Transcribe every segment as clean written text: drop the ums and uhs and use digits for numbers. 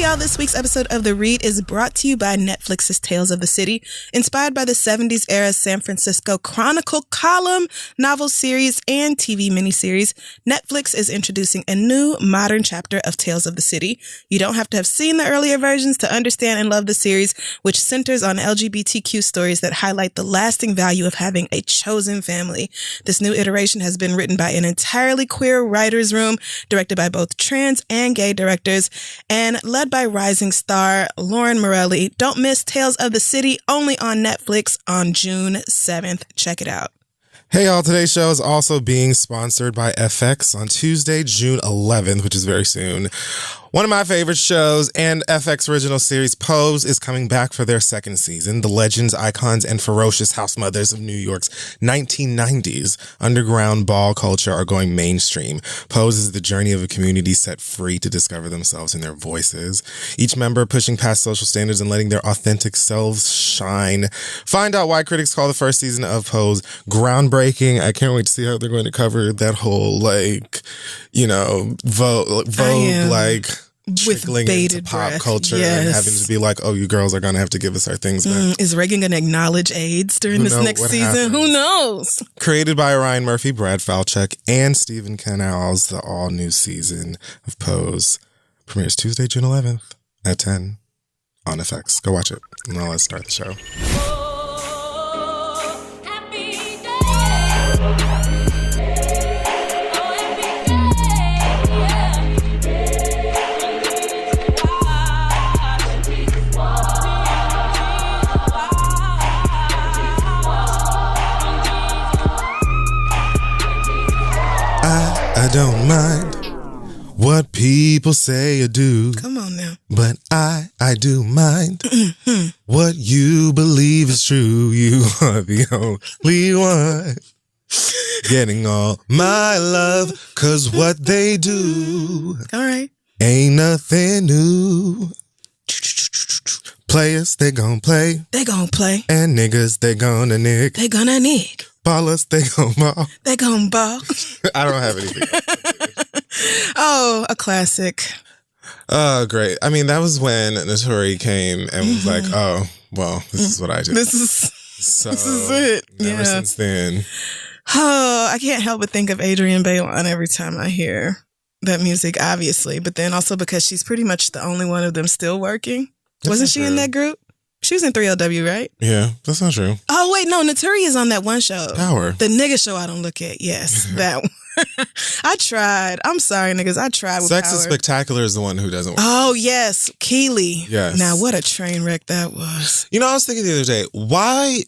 y'all. This week's episode of The Read is brought to you by Netflix's Tales of the City. Inspired by the 70s era San Francisco Chronicle column, novel series, and TV miniseries, Netflix is introducing a new modern chapter of Tales of the City. You don't have to have seen the earlier versions to understand and love the series, which centers on LGBTQ stories that highlight the lasting value of having a chosen family. This new iteration has been written by an entirely queer writer's room, directed by both trans and gay directors, and led by rising star Lauren Morelli. Don't miss Tales of the City, only on Netflix on June 7th. Check it out. Hey y'all, today's show is also being sponsored by FX on Tuesday, June 11th, which is very soon. One of my favorite shows and FX original series, Pose, is coming back for their second season. The legends, icons, and ferocious house mothers of New York's 1990s underground ball culture are going mainstream. Pose is the journey of a community set free to discover themselves and their voices. Each member pushing past social standards and letting their authentic selves shine. Find out why critics call the first season of Pose groundbreaking. I can't wait to see how they're going to cover that whole, Vogue, trickling into pop culture and having to be like, oh, you girls are going to have to give us our things back. Is Reagan going to acknowledge AIDS during this next season? Who knows? Created by Ryan Murphy, Brad Falchuk, and Stephen Canals, the all-new season of Pose premieres Tuesday, June 11th at 10 on FX. Go watch it. Now let's start the show. I don't mind what people say or do. Come on now. But I do mind what you believe is true. You are the only one getting all my love, 'cause what they do All right. ain't nothing new. Players, they gon' play. They gon' play. And niggas, they gonna nick. They gonna nick. Ballers, they gon' ball. They gon' ball. I don't have anything else. Oh, a classic. Oh, great. I mean, that was when Notori came and was like, oh, well, this is what I do. This is it. Ever since then. Oh, I can't help but think of Adrienne Bailon every time I hear that music, obviously. But then also because she's pretty much the only one of them still working. Wasn't she in that group? She was in 3LW, right? Yeah, that's not true. Oh, wait, no, Notori is on that one show. Power. The nigga show I don't look at. Yes, that one. I tried. I'm sorry, niggas. I tried with Sex Power. is Spectacular is the one who doesn't. Oh, yes. Keely. Yes. Now, what a train wreck that was. You know, I was thinking the other day, why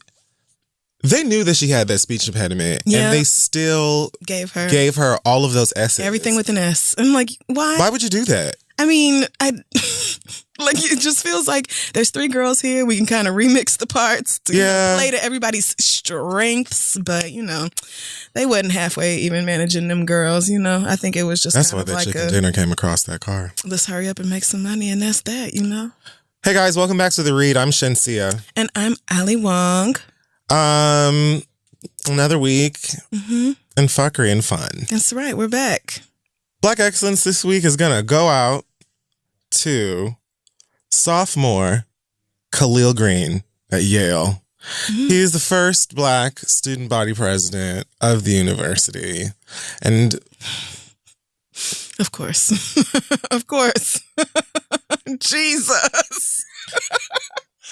they knew that she had that speech impediment and they still gave her all of those essays. Everything with an S. I'm like, why? Why would you do that? I mean, it just feels like there's three girls here. We can kind of remix the parts to play to everybody's strengths. But, they wasn't halfway even managing them girls, I think it was just that's why that chicken dinner came across that car. Let's hurry up and make some money, and that's that, Hey, guys, welcome back to The Read. I'm Shensia. And I'm Ali Wong. Another week and fuckery and fun. That's right. We're back. Black Excellence this week is going to go out to sophomore Khalil Green at Yale. He is the first Black student body president of the university. And of course. Of course. Jesus.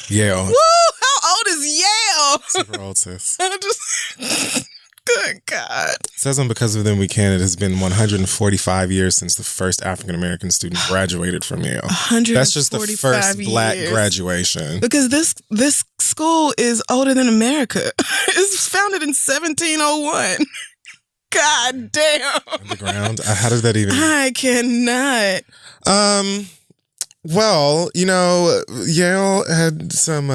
Yale. Woo! How old is Yale? Super old, sis. Good God. It says on Because of Them We Can, it has been 145 years since the first African-American student graduated from Yale. 145 That's just the first Black graduation. Because this school is older than America. It's founded in 1701. God damn. Underground? How did that even... I cannot. Well, Yale had some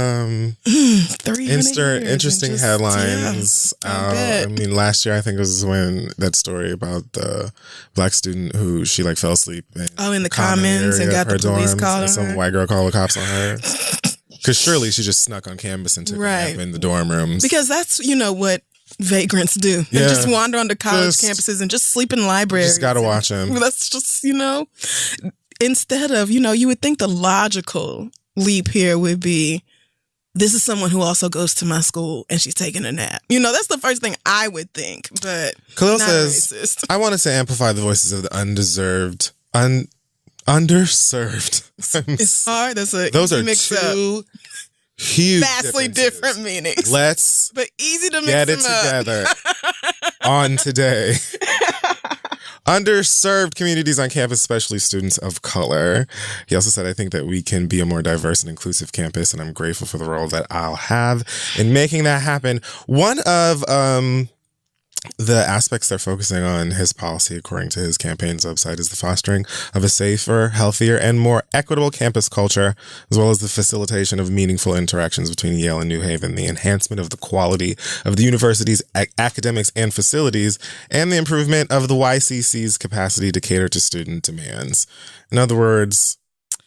interesting headlines. I mean, last year I think was when that story about the Black student who she fell asleep in the commons and got the police called on her. Some white girl called the cops on her. Because surely she just snuck on campus and took a nap in the dorm rooms. Because that's what vagrants do. They just wander onto college campuses and just sleep in libraries. Just gotta watch them. That's just instead of, you would think the logical leap here would be, this is someone who also goes to my school and she's taking a nap. That's the first thing I would think, but Khalil not says, racist. I wanted to amplify the voices of the underserved. Underserved. It's hard. Those are two huge vastly different meanings. Let's easy to mix get them it up. together on today. Underserved communities on campus, especially students of color. He also said, I think that we can be a more diverse and inclusive campus, and I'm grateful for the role that I'll have in making that happen. One of the aspects they're focusing on his policy, according to his campaign's website, is the fostering of a safer, healthier, and more equitable campus culture, as well as the facilitation of meaningful interactions between Yale and New Haven, the enhancement of the quality of the university's academics and facilities, and the improvement of the YCC's capacity to cater to student demands. In other words,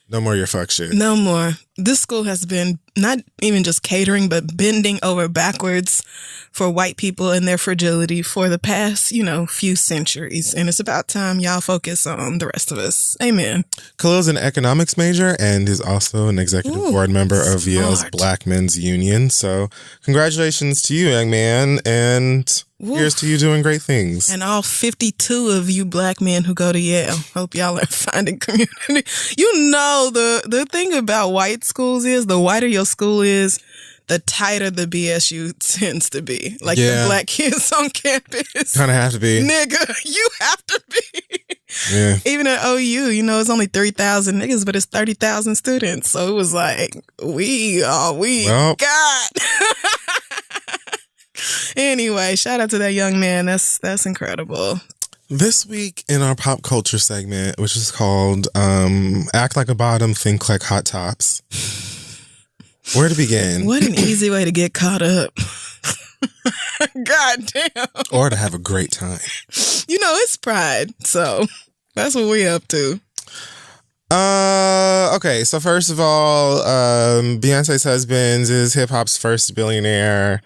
no more your fuck shit. No more. This school has been not even just catering, but bending over backwards for white people and their fragility for the past, few centuries. And it's about time y'all focus on the rest of us. Amen. Khalil's an economics major and is also an executive board member of Yale's Black Men's Union. So congratulations to you, young man. And here's to you doing great things. And all 52 of you Black men who go to Yale. Hope y'all are finding community. The thing about white schools is the whiter your school is, the tighter the BSU tends to be. Like the Black kids on campus. Kind of have to be. Nigga, you have to be. Yeah. Even at OU, it's only 3,000 niggas, but it's 30,000 students. So it was like, we got. Anyway, shout out to that young man. That's incredible. This week in our pop culture segment, which is called Act Like a Bottom, Think Like Hot Tops. Where to begin? What an easy way to get caught up. God damn. Or to have a great time. It's Pride, so that's what we up to. Okay, so first of all, Beyonce's husband is hip-hop's first billionaire.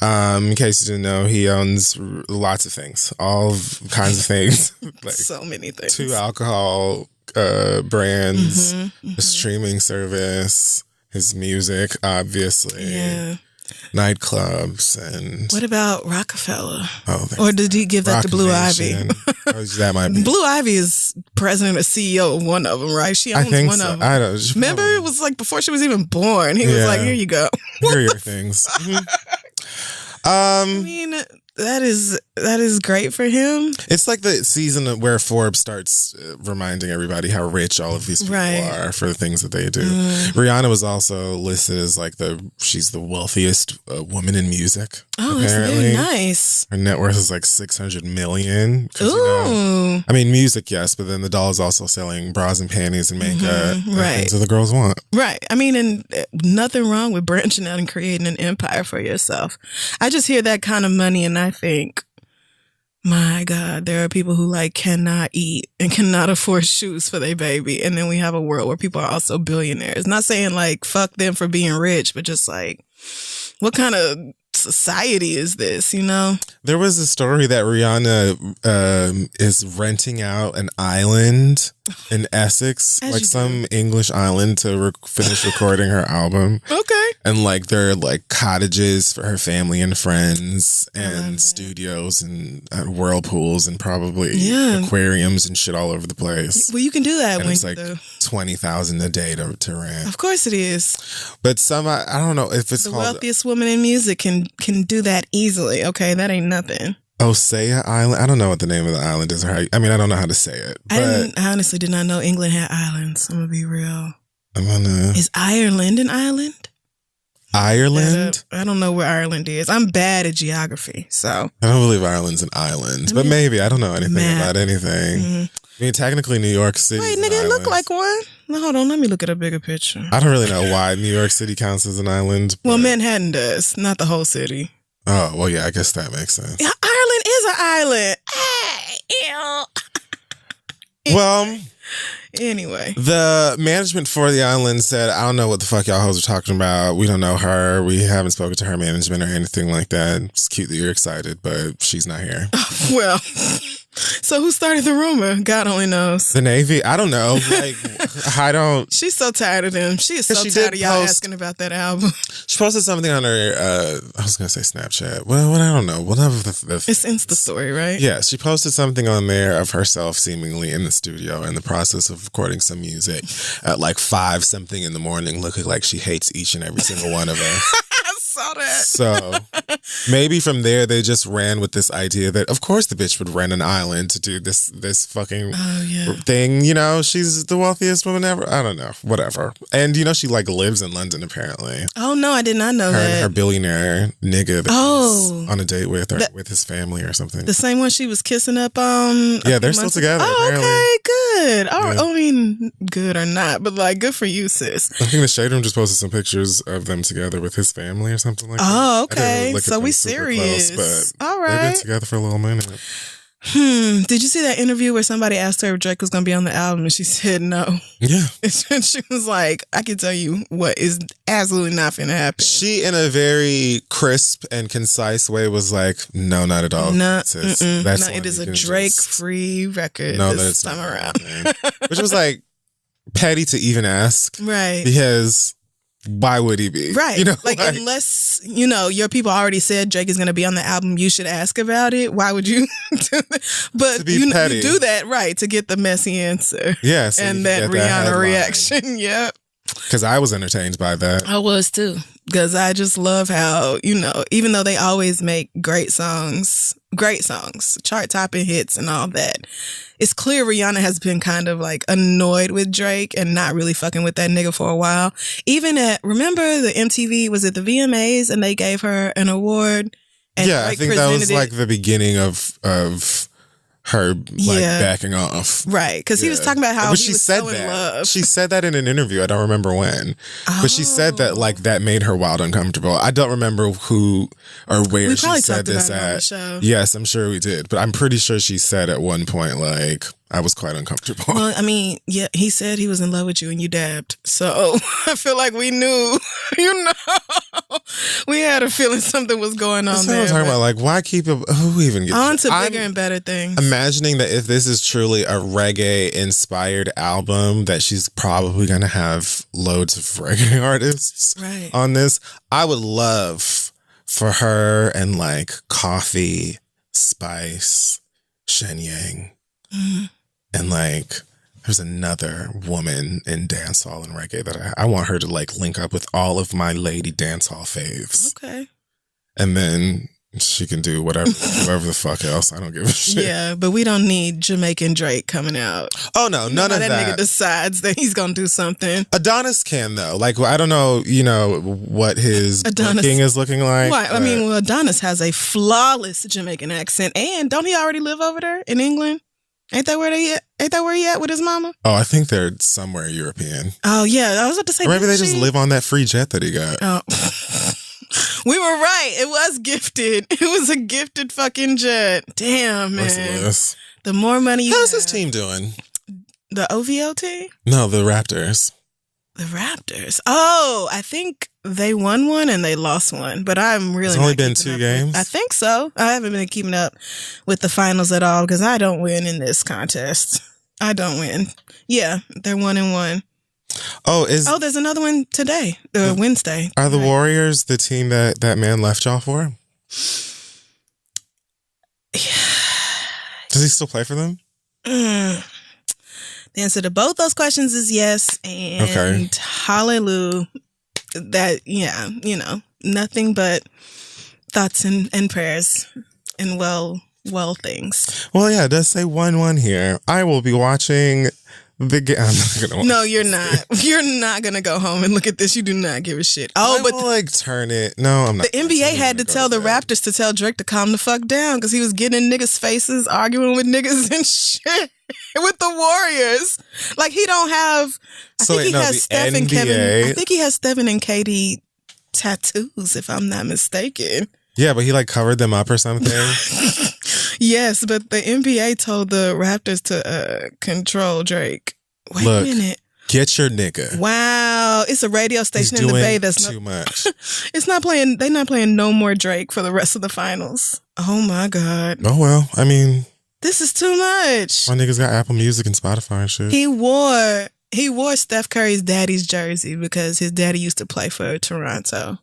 In case you didn't know, he owns lots of things, all kinds of things. Like so many things. 2 alcohol brands, a streaming service, his music, obviously. Yeah. Nightclubs and... What about Rockefeller? Oh, or did he give that to Blue Ivy? That might be. Blue Ivy is president or CEO of one of them, right? She owns one of them. I don't. Remember, it was like before she was even born. He was like, here you go. Here are your things. I mean, that is great for him. It's like the season where Forbes starts reminding everybody how rich all of these people are for the things that they do. Rihanna was also listed as she's the wealthiest woman in music. Oh, apparently. That's very nice. Her net worth is like $600 million. Ooh. Music, yes, but then the doll is also selling bras and panties and makeup. Right. Things that the girls want. Right. I mean, and nothing wrong with branching out and creating an empire for yourself. I just hear that kind of money and I think, my God, there are people who cannot eat and cannot afford shoes for their baby. And then we have a world where people are also billionaires. Not saying fuck them for being rich, but just what kind of society is this, There was a story that Rihanna is renting out an island in Essex, some English island to finish recording her album. Okay. And there are cottages for her family and friends and studios and whirlpools and probably aquariums and shit all over the place. Well, you can do that and when it's $20,000 a day to rent. Of course it is. But I don't know if it's the called... wealthiest woman in music can do that easily. Okay, that ain't nothing. Osea Island. I don't know what the name of the island is, or I don't know how to say it. I honestly did not know England had islands. I'm gonna be real. Is Ireland an island? Ireland? I don't know where Ireland is. I'm bad at geography, so I don't believe Ireland's an island, but maybe I don't know anything about anything. I mean, technically, New York City. Wait, nigga, it look like one. No, hold on. Let me look at a bigger picture. I don't really know why New York City counts as an island. Well, Manhattan does, not the whole city. Oh, well, yeah, I guess that makes sense. Yeah, Ireland is an island. Well, anyway, the management for the island said, I don't know what the fuck y'all hoes are talking about. We don't know her. We haven't spoken to her management or anything like that. It's cute that you're excited, but she's not here. Well, So who started the rumor? God only knows. The Navy? I don't know. Like, I don't. She's so tired of them. She is so tired of y'all asking about that album. She posted something on her, I was going to say Snapchat. Well, I don't know. Whatever it's Insta story, right? Yeah, she posted something on there of herself seemingly in the studio in the process of recording some music at like 5 something in the morning, looking like she hates each and every single one of us. Saw that. So maybe from there they just ran with this idea that of course the bitch would rent an island to do this fucking thing. You know, she's the wealthiest woman ever. I don't know, whatever. And you know, she like lives in London apparently. Oh no, I did not know that. And her billionaire nigga that she's on a date with or with his family or something. The same one she was kissing up on. Yeah, they're still together. Oh, apparently. okay, good. I mean, good or not, but like, good for you, sis. I think the Shade Room just posted some pictures of them together with his family or something like that. Oh, okay. So we serious. Close, but all right. They've been together for a little minute. Did you see that interview where somebody asked her if Drake was going to be on the album and she said no? Yeah. And she was like, I can tell you what is absolutely not going to happen. She, in a very crisp and concise way, was like, no, not at all. No, it is a Drake-free record this time around. Which was like petty to even ask. Right. Because why would he be? Right. You know, like unless, you know, your people already said Drake is going to be on the album, you should ask about it. Why would you do that? But you do that, right, to get the messy answer. Yes. And that Rihanna reaction. Yep. Because I was entertained by that. I was too. Because I just love how, you know, even though they always make great songs, chart-topping hits and all that, it's clear Rihanna has been kind of like annoyed with Drake and not really fucking with that nigga for a while. Even remember the MTV, was it the VMAs, and they gave her an award? And yeah, Drake I think that was like the beginning of her backing off. Right, because he was talking about how he was so in love. She said that in an interview. I don't remember when. But she said that like that made her wild uncomfortable. I don't remember who or where she said this at. Yes, I'm sure we did. But I'm pretty sure she said at one point like, I was quite uncomfortable. Well, I mean, yeah, he said he was in love with you and you dabbed. So I feel like we knew, you know, we had a feeling something was going on That's there. What I'm talking about. Like, why keep it? Who even gets on to bigger and better things? Imagining that if this is truly a reggae-inspired album, that she's probably going to have loads of reggae artists on this. I would love for her and like Coffee, Spice, Shen Yang. Mm-hmm. And like, there's another woman in dancehall and reggae that I want her to like link up with all of my lady dancehall faves. Okay. And then she can do whatever the fuck else. I don't give a shit. Yeah, but we don't need Jamaican Drake coming out. Oh no, none of that. That nigga decides that he's gonna do something. Adonis can though. Like I don't know, you know what his booking is looking like. Right. I mean, well, Adonis has a flawless Jamaican accent, and don't he already live over there in England? Ain't that where he at with his mama? Oh, I think they're somewhere European. Oh yeah, I was about to say. Or maybe they just live on that free jet that he got. Oh. We were right. It was gifted. It was a gifted fucking jet. Damn, man. Merciless. The more money you How's this team doing? The OVO team? No, the Raptors. The Raptors. Oh, I think they won one and they lost one, but I'm really It's only been 2 games? I think so. I haven't been keeping up with the finals at all because I don't win in this contest. I don't win. Yeah, they're 1-1. Oh, there's another one today, Wednesday. Are the Warriors the team that man left y'all for? Does he still play for them? The answer to both those questions is yes, and hallelujah. That, yeah, you know, nothing but thoughts and prayers and well things. Well, yeah, it does say 1-1 here. I will be watching the game. I'm not gonna watch. No, you're not. You're not gonna go home and look at this. You do not give a shit. Oh, but like turn it. No, I'm not. The NBA had to tell the Raptors to tell Drake to calm the fuck down because he was getting in niggas' faces, arguing with niggas and shit with the Warriors. Like he don't have. I think he has Steph and Kevin. I think he has Stephen and Katie tattoos, if I'm not mistaken. Yeah, but he like covered them up or something. Yes, but the NBA told the Raptors to control Drake. Wait a minute. Get your nigga. Wow. It's a radio station in the Bay that's too much. It's not playing. They're not playing no more Drake for the rest of the finals. Oh my God. Oh well. I mean, This is too much. My niggas got Apple Music and Spotify and shit. He wore Steph Curry's daddy's jersey because his daddy used to play for Toronto.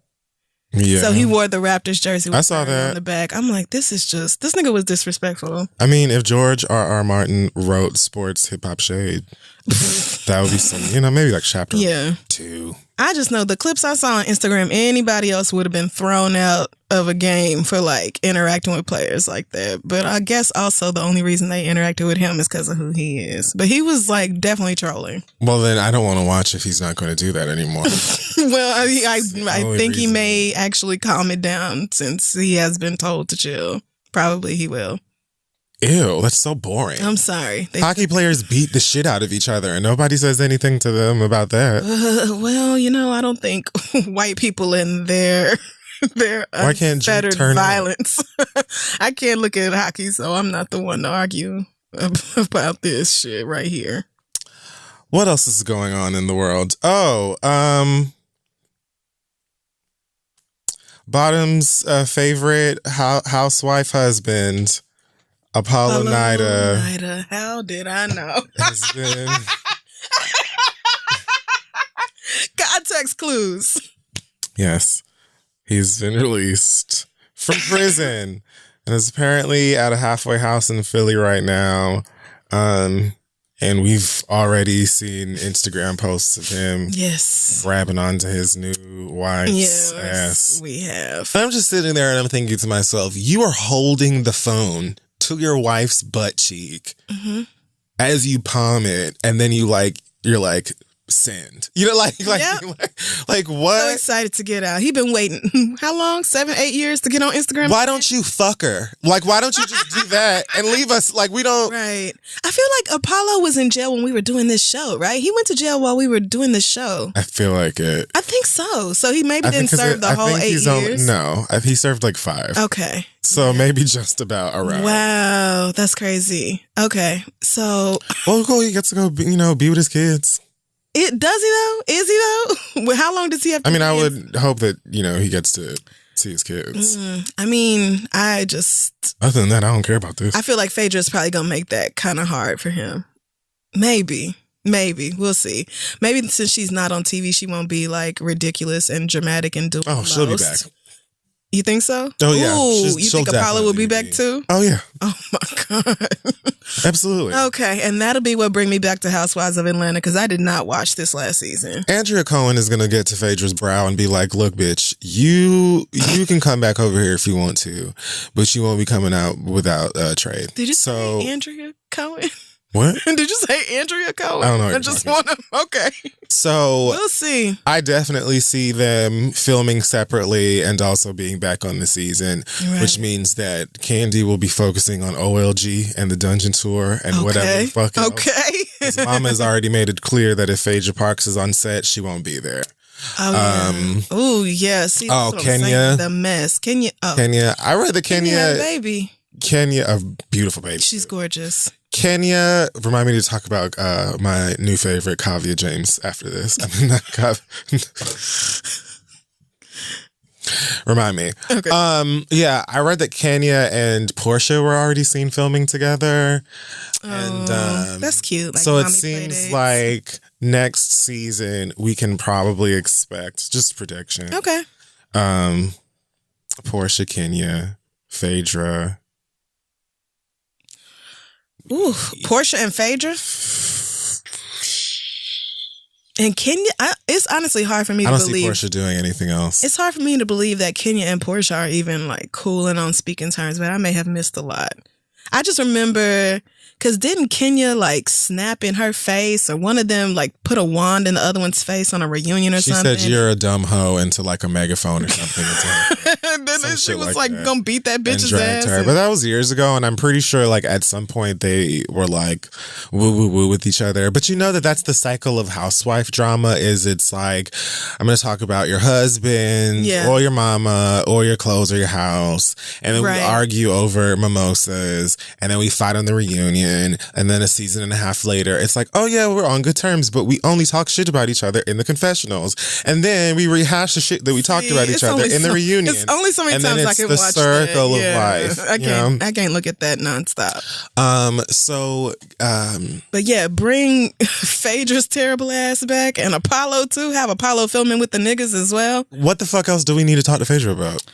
Yeah. So he wore the Raptors jersey with I saw that on the back. I'm like, this nigga was disrespectful. I mean, if George R.R. Martin wrote Sports Hip Hop Shade, that would be some, maybe like chapter 2. I just know the clips I saw on Instagram, anybody else would have been thrown out of a game for like interacting with players like that. But I guess also the only reason they interacted with him is because of who he is. But he was like definitely trolling. Well, then I don't want to watch if he's not going to do that anymore. Well, I think he may actually calm it down since he has been told to chill. Probably he will. Ew, that's so boring. I'm sorry. Hockey players beat the shit out of each other and nobody says anything to them about that. Well, I don't think white people in their Why can't you unfettered turn violence. I can't look at hockey, so I'm not the one to argue about this shit right here. What else is going on in the world? Oh, Bottom's favorite housewife husband, Apollo Nida. How did I know? Has been Context clues. Yes. He's been released from prison and is apparently at a halfway house in Philly right now. And we've already seen Instagram posts of him grabbing onto his new wife's ass. We have. I'm just sitting there and I'm thinking to myself, you are holding the phone to your wife's butt cheek as you palm it, and then you're like, send. Like what? So excited to get out. He been waiting how long? 7-8 years to get on Instagram. Why don't you fuck her? Like, why don't you just do that and leave us? Like, we don't. Right. I feel like Apollo was in jail when we were doing this show, right? He went to jail while we were doing this show. I feel like it. I think so. So he maybe didn't serve the whole 8 years. No, he served like 5. Okay. So maybe just about around. Wow, that's crazy. Okay, so. Well, cool. He gets to go, be with his kids. Does he though? Is he though? Well, how long does he have to I mean, I would hope that, he gets to see his kids. I mean, other than that, I don't care about this. I feel like Phaedra's probably going to make that kind of hard for him. Maybe. We'll see. Maybe since she's not on TV, she won't be like ridiculous and dramatic and doing Oh, she'll be back. You think so? Oh, yeah. Ooh, you think Apollo will be back too? Oh, yeah. Oh, my God. Absolutely. Okay, and that'll be what bring me back to Housewives of Atlanta, because I did not watch this last season. Andrea Cohen is going to get to Phaedra's brow and be like, look, bitch, you can come back over here if you want to, but you won't be coming out without trade. Did you say Andrea Cohen? What? Did you say Andrea Cohen? I don't know. I just want to. Okay. So we'll see. I definitely see them filming separately and also being back on the season, which means that Candy will be focusing on OLG and the Dungeon Tour and whatever the fuck else. Okay. His mama has already made it clear that if Phaedra Parks is on set, she won't be there. Oh, yeah. See, Kenya. The mess. Kenya. I read that Kenya had a baby. Kenya, a beautiful baby. She's gorgeous. Kenya, remind me to talk about my new favorite, Kavya James, after this. I mean, not remind me. Okay. Yeah, I read that Kenya and Portia were already seen filming together. And that's cute. So it seems like next season we can probably expect, just prediction. Okay. Portia, Kenya, Phaedra. Ooh, Portia and Phaedra? And Kenya, it's honestly hard for me to believe. I don't see Portia doing anything else. It's hard for me to believe that Kenya and Portia are even like cool and on speaking terms, but I may have missed a lot. I just remember, because didn't Kenya like snap in her face, or one of them like put a wand in the other one's face on a reunion or something? She said, you're a dumb hoe, into like a megaphone or something. And then she was like gonna beat that bitch's ass. But that was years ago, and I'm pretty sure like at some point they were like woo woo woo with each other. But you know that's the cycle of housewife drama. Is it's like, I'm gonna talk about your husband or your mama or your clothes or your house, and then we argue over mimosas, and then we fight on the reunion, reunion, and then a season and a half later, it's like, oh yeah, we're on good terms, but we only talk shit about each other in the confessionals, and then we rehash the shit that we talked about each other in the reunion. It's only so many and times I can watch the circle that. of life. I can't look at that nonstop. But yeah, bring Phaedra's terrible ass back, and Apollo too. Have Apollo filming with the niggas as well. What the fuck else do we need to talk to Phaedra about?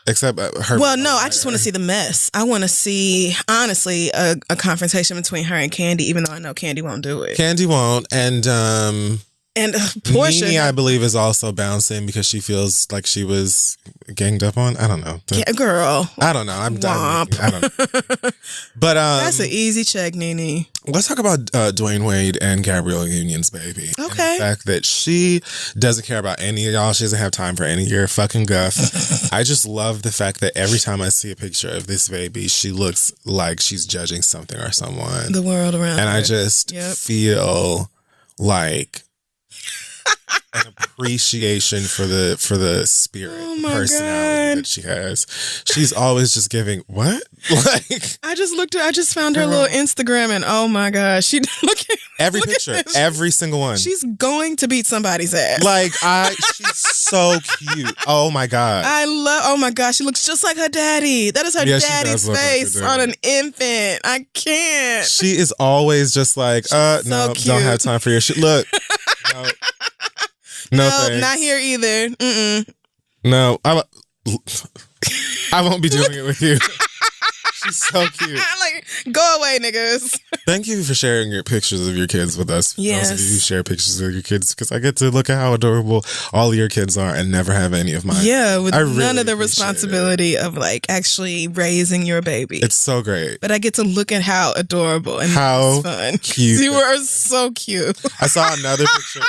Except her. Well, no, I just want to see the mess. I want to see, honestly, a confrontation between her and Candy, even though I know Candy won't do it. Candy won't. And Portia, Nene, I believe, is also bouncing because she feels like she was ganged up on. I don't know. Girl. I don't know. I don't know. But that's an easy check, Nene. Let's talk about Dwayne Wade and Gabrielle Union's baby. Okay. And the fact that she doesn't care about any of y'all. She doesn't have time for any of your fucking guff. I just love the fact that every time I see a picture of this baby, she looks like she's judging something or someone. The world around her. And I just feel like an appreciation for the spirit, personality that she has. She's always just giving what? Like I just found her little Instagram, and oh my gosh, she every picture, every single one. She's going to beat somebody's ass. Like she's so cute. Oh my god. Oh my gosh, she looks just like her daddy. That is her daddy's face on an infant. I can't. She is always just like, no, cute. Don't have time for your shit. Look. No, thanks. Not here either. Mm-mm. No, I won't be doing it with you. She's so cute. Like, go away, niggas. Thank you for sharing your pictures of your kids with us. Yes. Those of you who share pictures of your kids, because I get to look at how adorable all of your kids are and never have any of mine. Yeah, with none of the responsibility of like actually raising your baby. It's so great. But I get to look at how adorable and how fun. Cute. You are so cute. I saw another picture.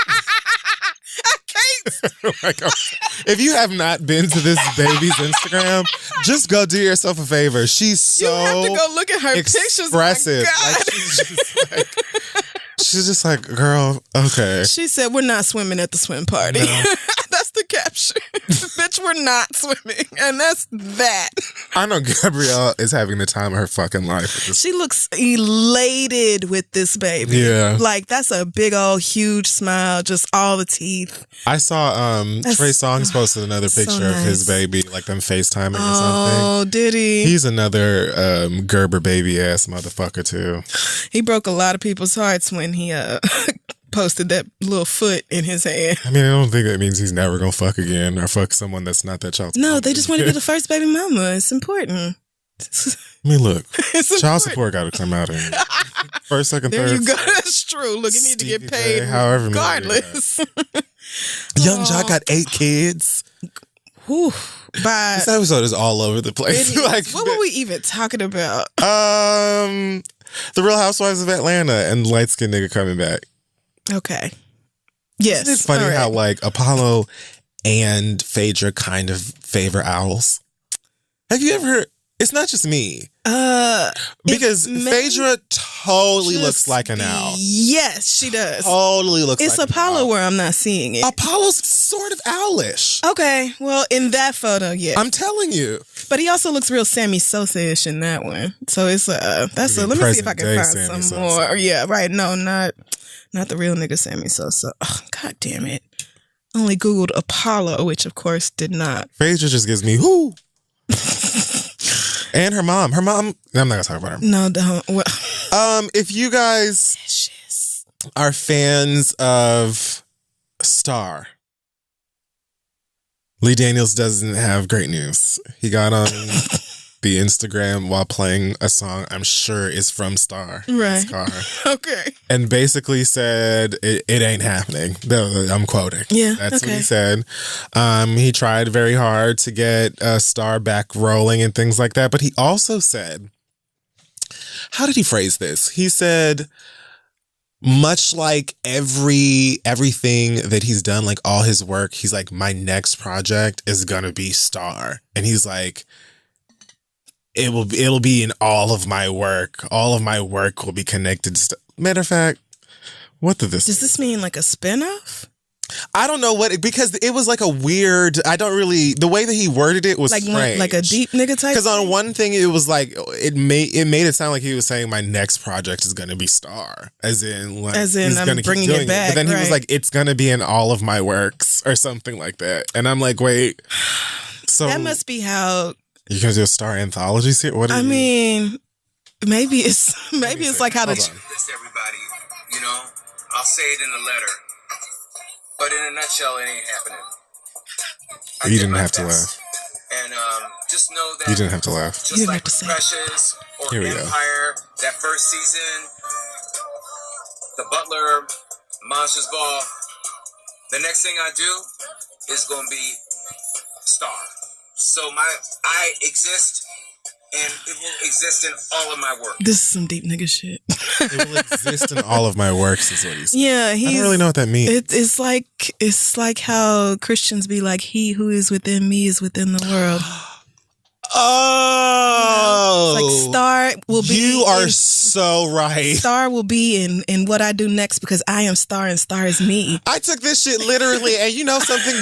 I can't. Oh my God. If you have not been to this baby's Instagram, just go do yourself a favor. She's so you have to go look at her expressive. Pictures. She's just like, girl, okay. She said, we're not swimming at the swim party. No. That's the caption. Bitch, we're not swimming. And that's that. I know Gabrielle is having the time of her fucking life. She looks elated with this baby. Yeah. Like, that's a big old huge smile, just all the teeth. I saw Trey Songz posted another picture of his baby, like them FaceTiming or something. Oh, did he? He's another Gerber baby ass motherfucker too. He broke a lot of people's hearts when he posted that little foot in his hand. I mean, I don't think that means he's never gonna fuck again or fuck someone that's not that child's No, mama. they just want to be the first baby mama. It's important. I mean, look, child support got to come out in first, second, there third. You go. That's true. Look, you need to get paid however regardless. Young Jock got 8 kids. Whew. This episode is all over the place. Like, what were we even talking about? The Real Housewives of Atlanta and light skinned nigga coming back. Okay. Yes. Isn't it funny how like Apollo and Phaedra kind of favor owls? Have you ever? It's not just me. Because Phaedra totally looks like an owl. Yes, she does. Totally looks like an owl. It's Apollo where I'm not seeing it. Apollo's sort of owlish. Okay, well, in that photo, yeah. I'm telling you. But he also looks real Sammy Sosa-ish in that one. So it's let me see if I can find some more. Yeah, right. No, not the real nigga Sammy Sosa. Oh, God damn it. Only Googled Apollo, which of course did not. Phaedra just gives me whoo. And her mom. I'm not gonna talk about her. No, don't. Well, if you guys are fans of Star, Lee Daniels doesn't have great news. He got on the Instagram while playing a song I'm sure is from Star. Right. His car. Okay. And basically said, it ain't happening. I'm quoting. Yeah. That's what he said. He tried very hard to get Star back rolling and things like that. But he also said, how did he phrase this? He said, much like everything that he's done, like all his work, he's like, my next project is gonna be Star. And he's like, it'll be in all of my work. All of my work will be connected to Matter of fact, what did this Does this mean like a spinoff? I don't know because it was like a weird, the way that he worded it was strange. Like a deep nigga type. Because on one thing, it was like, it made it sound like he was saying my next project is going to be Star. As in I'm bringing it back. But then he was like, it's going to be in all of my works or something like that. And I'm like, wait. So that must be how. You're going to do a Star anthology series? What I mean, maybe it's like how Hold the. on. This everybody, you know, I'll say it in a letter. But in a nutshell, it ain't happening. You didn't have to laugh. And just know that You didn't have to laugh. Just You didn't like have to say it. Precious or Here we go. Empire, that first season, The Butler, Monsters Ball. The next thing I do is gonna be Star. So I exist, and it will exist in all of my work. This is some deep nigga shit. It will exist in all of my works, is what he said. Yeah, I don't really know what that means. It's like how Christians be like, "He who is within me is within the world." Oh, Like Star will be. You are so right. Star will be in what I do next because I am Star and Star is me. I took this shit literally, and you know something?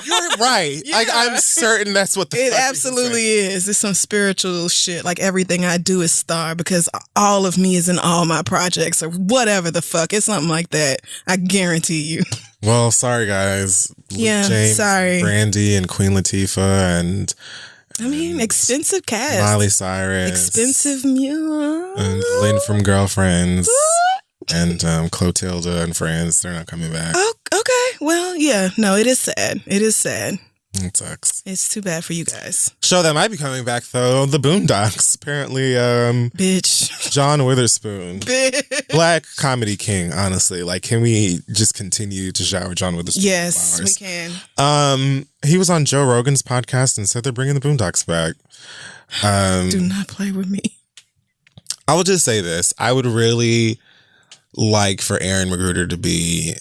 You're right. Yeah. Like, I'm certain that's what the It fuck absolutely is. It's some spiritual shit. Like everything I do is Star because all of me is in all my projects or whatever the fuck. It's something like that. I guarantee you. Well, sorry guys. Yeah, James, sorry. Brandy and Queen Latifah and I mean, expensive cast. Miley Cyrus. Expensive music. And Lynn from Girlfriends. And Clotilde and Friends. They're not coming back. Oh, okay. Well, yeah. No, it is sad. It is sad. It sucks. It's too bad for you guys. Show that might be coming back, though. The Boondocks. Apparently, Bitch. John Witherspoon. Bitch. Black comedy king, honestly. Like, can we just continue to shower John Witherspoon? Yes, with we flowers? can. He was on Joe Rogan's podcast and said they're bringing the Boondocks back. Do not play with me. I will just say this. I would really like for Aaron McGruder to be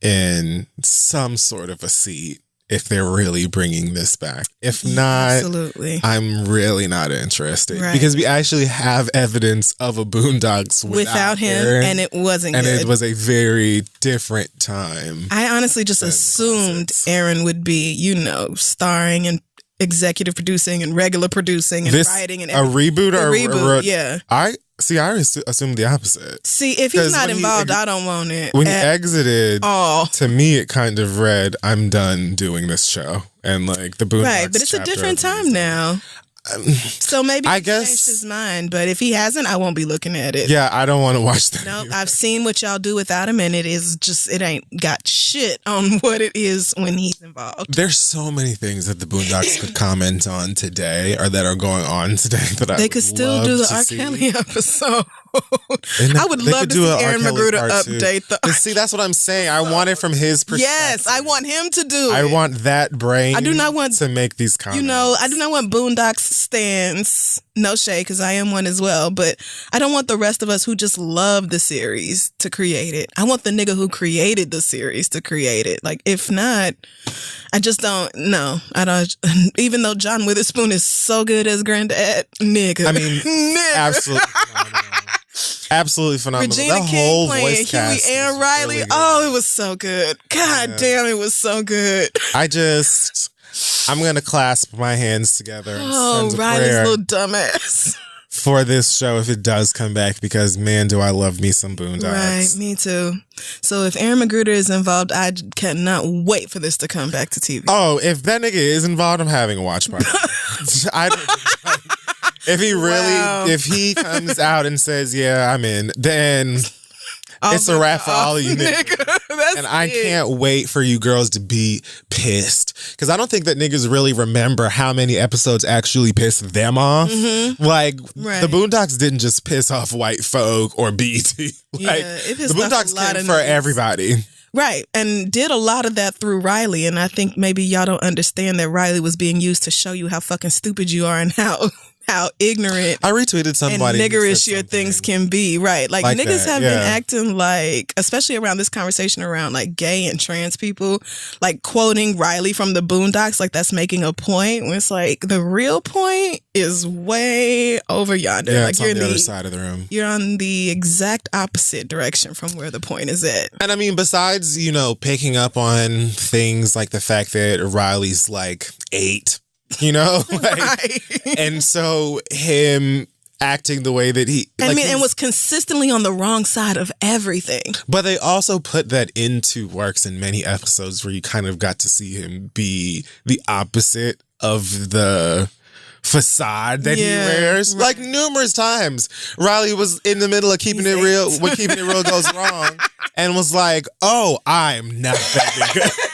in some sort of a seat if they're really bringing this back. If not, Absolutely. I'm really not interested. Right. Because we actually have evidence of a Boondocks Without him, Aaron, and it wasn't and good. it was a very different time. I honestly just assumed Aaron would be, starring and executive producing and regular producing and writing and a everything. reboot or reboot, yeah. I assumed the opposite. See, if he's 'Cause not when he involved, I don't want it. When he exited, all. to me, it kind of read, I'm done doing this show. And like the Boondocks Right, but it's a chapter different of time now. So maybe I he guess- changed his mind, but if he hasn't, I won't be looking at it. Yeah, I don't want to watch that. No, either. I've seen what y'all do without him, and it ain't got shit on what it is when he's involved. There's so many things that the Boondocks could comment on today or that are going on today that They could still do the R. Kelly episode. I would love to see Aaron McGruder update the. See, that's what I'm saying. I want it from his perspective. Yes, I want him to do it. I want that brain. I do not want to make these comments. I do not want Boondocks stands. No shade, because I am one as well. But I don't want the rest of us who just love the series to create it. I want the nigga who created the series to create it. Like, if not, I just don't. No, I don't. Even though John Witherspoon is so good as Granddad, nigga. I mean, nigga. absolutely. Absolutely phenomenal. Regina That King whole playing voice Huey cast and was Riley. really good. Oh, it was so good. God damn, it was so good. I'm going to clasp my hands together and send a Riley's prayer little dumbass. for this show if it does come back, because man, do I love me some Boondocks. Right, me too. So if Aaron McGruder is involved, I cannot wait for this to come back to TV. Oh, if that nigga is involved, I'm having a watch party. If he really, if he comes out and says, yeah, I'm in, then it's a wrap for all of you niggas. And I can't wait for you girls to be pissed. Because I don't think that niggas really remember how many episodes actually pissed them off. Mm-hmm. Like, the Boondocks didn't just piss off white folk or BET. Like, the Boondocks came for everybody. Right, and did a lot of that through Riley. And I think maybe y'all don't understand that Riley was being used to show you how fucking stupid you are and how how ignorant I retweeted and somebody niggerish your things can be, right? Like niggas have been acting like, especially around this conversation around like gay and trans people, like quoting Riley from the Boondocks, like that's making a point. When it's like the real point is way over yonder. Yeah, like it's you're on the other side of the room. You're on the exact opposite direction from where the point is at. And I mean, besides, picking up on things like the fact that Riley's like 8, Right. And so him acting the way that and was consistently on the wrong side of everything. But they also put that into works in many episodes where you kind of got to see him be the opposite of the facade that he wears. Right. Like numerous times, Riley was in the middle of keeping it real when keeping it real goes wrong and was like, oh, I'm not that nigga.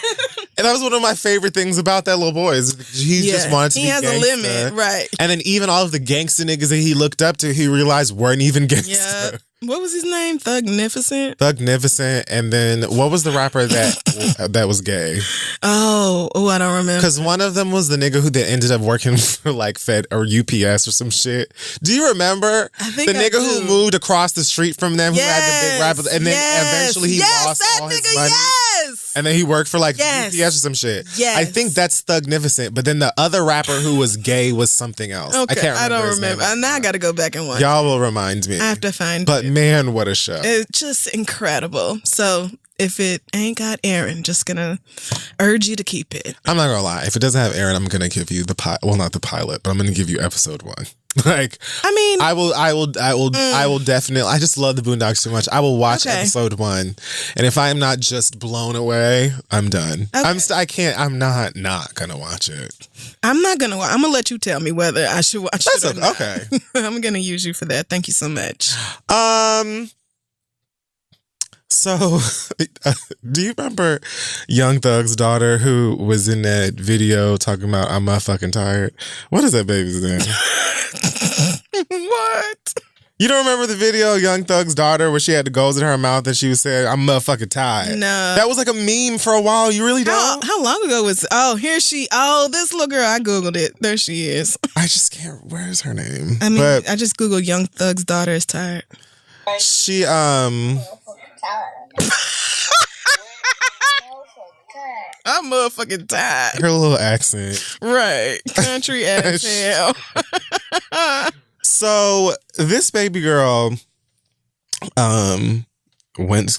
And that was one of my favorite things about that little boy is he just wanted to be gangsta. He has a limit, right. And then even all of the gangsta niggas that he looked up to, he realized weren't even gangsta. Yep. What was his name? Thugnificent? Thugnificent. And then what was the rapper that was gay? Oh, I don't remember. Because one of them was the nigga who then ended up working for like Fed or UPS or some shit. Do you remember the nigga who moved across the street from them who had the big rapper and then eventually he lost all his money? Yes. And then he worked for like UPS or some shit. Yes. I think that's Thugnificent. But then the other rapper who was gay was something else. Okay. I can't remember. I don't remember. Now I got to go back and watch. Y'all will remind me. I have to find But man, what a show. It's just incredible. So if it ain't got Aaron, just gonna urge you to keep it. I'm not gonna lie. If it doesn't have Aaron, I'm gonna give you not the pilot, but I'm gonna give you episode 1. Like, I mean, I will definitely. I just love the Boondocks too much. I will watch episode 1, and if I am not just blown away, I'm done. Okay. I'm not gonna watch it. I'm not gonna. I'm gonna let you tell me whether I should watch it or not. Okay. I'm gonna use you for that. Thank you so much. So, do you remember Young Thug's daughter who was in that video talking about I'm motherfucking tired? What is that baby's name? What? You don't remember the video, Young Thug's daughter, where she had the goals in her mouth and she was saying, I'm motherfucking tired? No. That was like a meme for a while. You really don't? How long ago was this little girl, I Googled it. There she is. I just can't, where is her name? I mean, I just Googled Young Thug's daughter is tired. She, I'm motherfucking tired. Her little accent. Right. Country as hell. So this baby girl went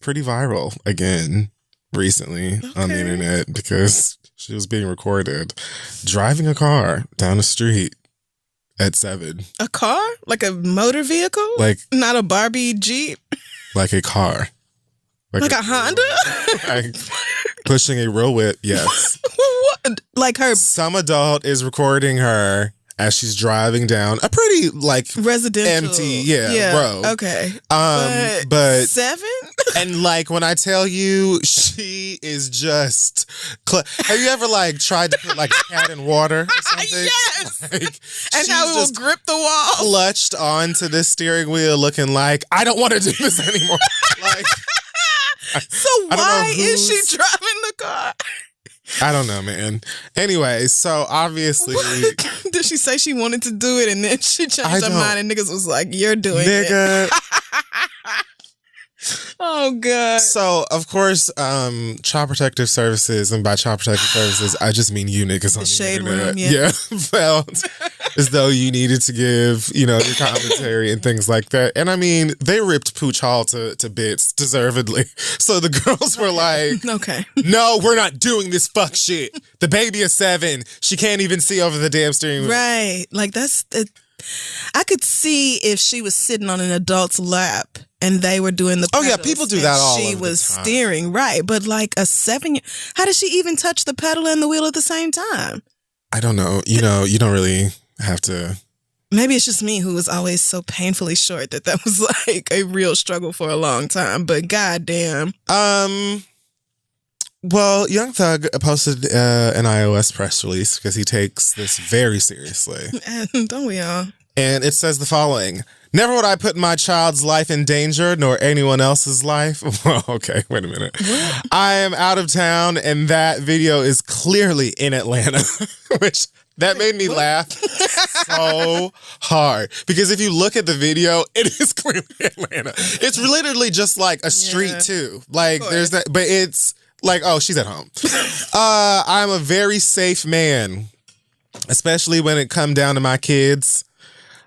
pretty viral again recently on the internet because she was being recorded driving a car down the street at 7. A car? Like a motor vehicle? Like not a Barbie Jeep? Like a car. Like a Honda? Like pushing a real whip, yes. What? Like her? Some adult is recording her as she's driving down a pretty like residential empty road. Okay. But 7? And like when I tell you she is just have you ever like tried to put like a cat in water or something? Yes. Like, and how it will grip the wall. Clutched onto this steering wheel looking like I don't want to do this anymore. Like so why is she driving the car? I don't know, man. Anyway, so obviously... Did she say she wanted to do it and then she changed her mind and niggas was like, you're doing it. Oh, God. So, of course, Child Protective Services, and by Child Protective Services, I just mean you niggas on the shade internet. Room, yeah. Felt as though you needed to give, your commentary and things like that. And I mean, they ripped Pooch Hall to bits, deservedly. So the girls were like, no, we're not doing this fuck shit. The baby is 7. She can't even see over the damn steering wheel. Right. Like, I could see if she was sitting on an adult's lap and they were doing the pedals. Oh, yeah, people do that all She over was the time. steering, right. But like a 7-year, how does she even touch the pedal and the wheel at the same time? I don't know. You don't really have to. Maybe it's just me who was always so painfully short that was like a real struggle for a long time. But goddamn. Well, Young Thug posted an iOS press release because he takes this very seriously. And don't we all? And it says the following. Never would I put my child's life in danger, nor anyone else's life. Well, okay, wait a minute. What? I am out of town, and that video is clearly in Atlanta, which that made me laugh so hard. Because if you look at the video, it is clearly Atlanta. It's literally just like a street too. Like there's that, but it's like, oh, she's at home. I'm a very safe man, especially when it come down to my kids.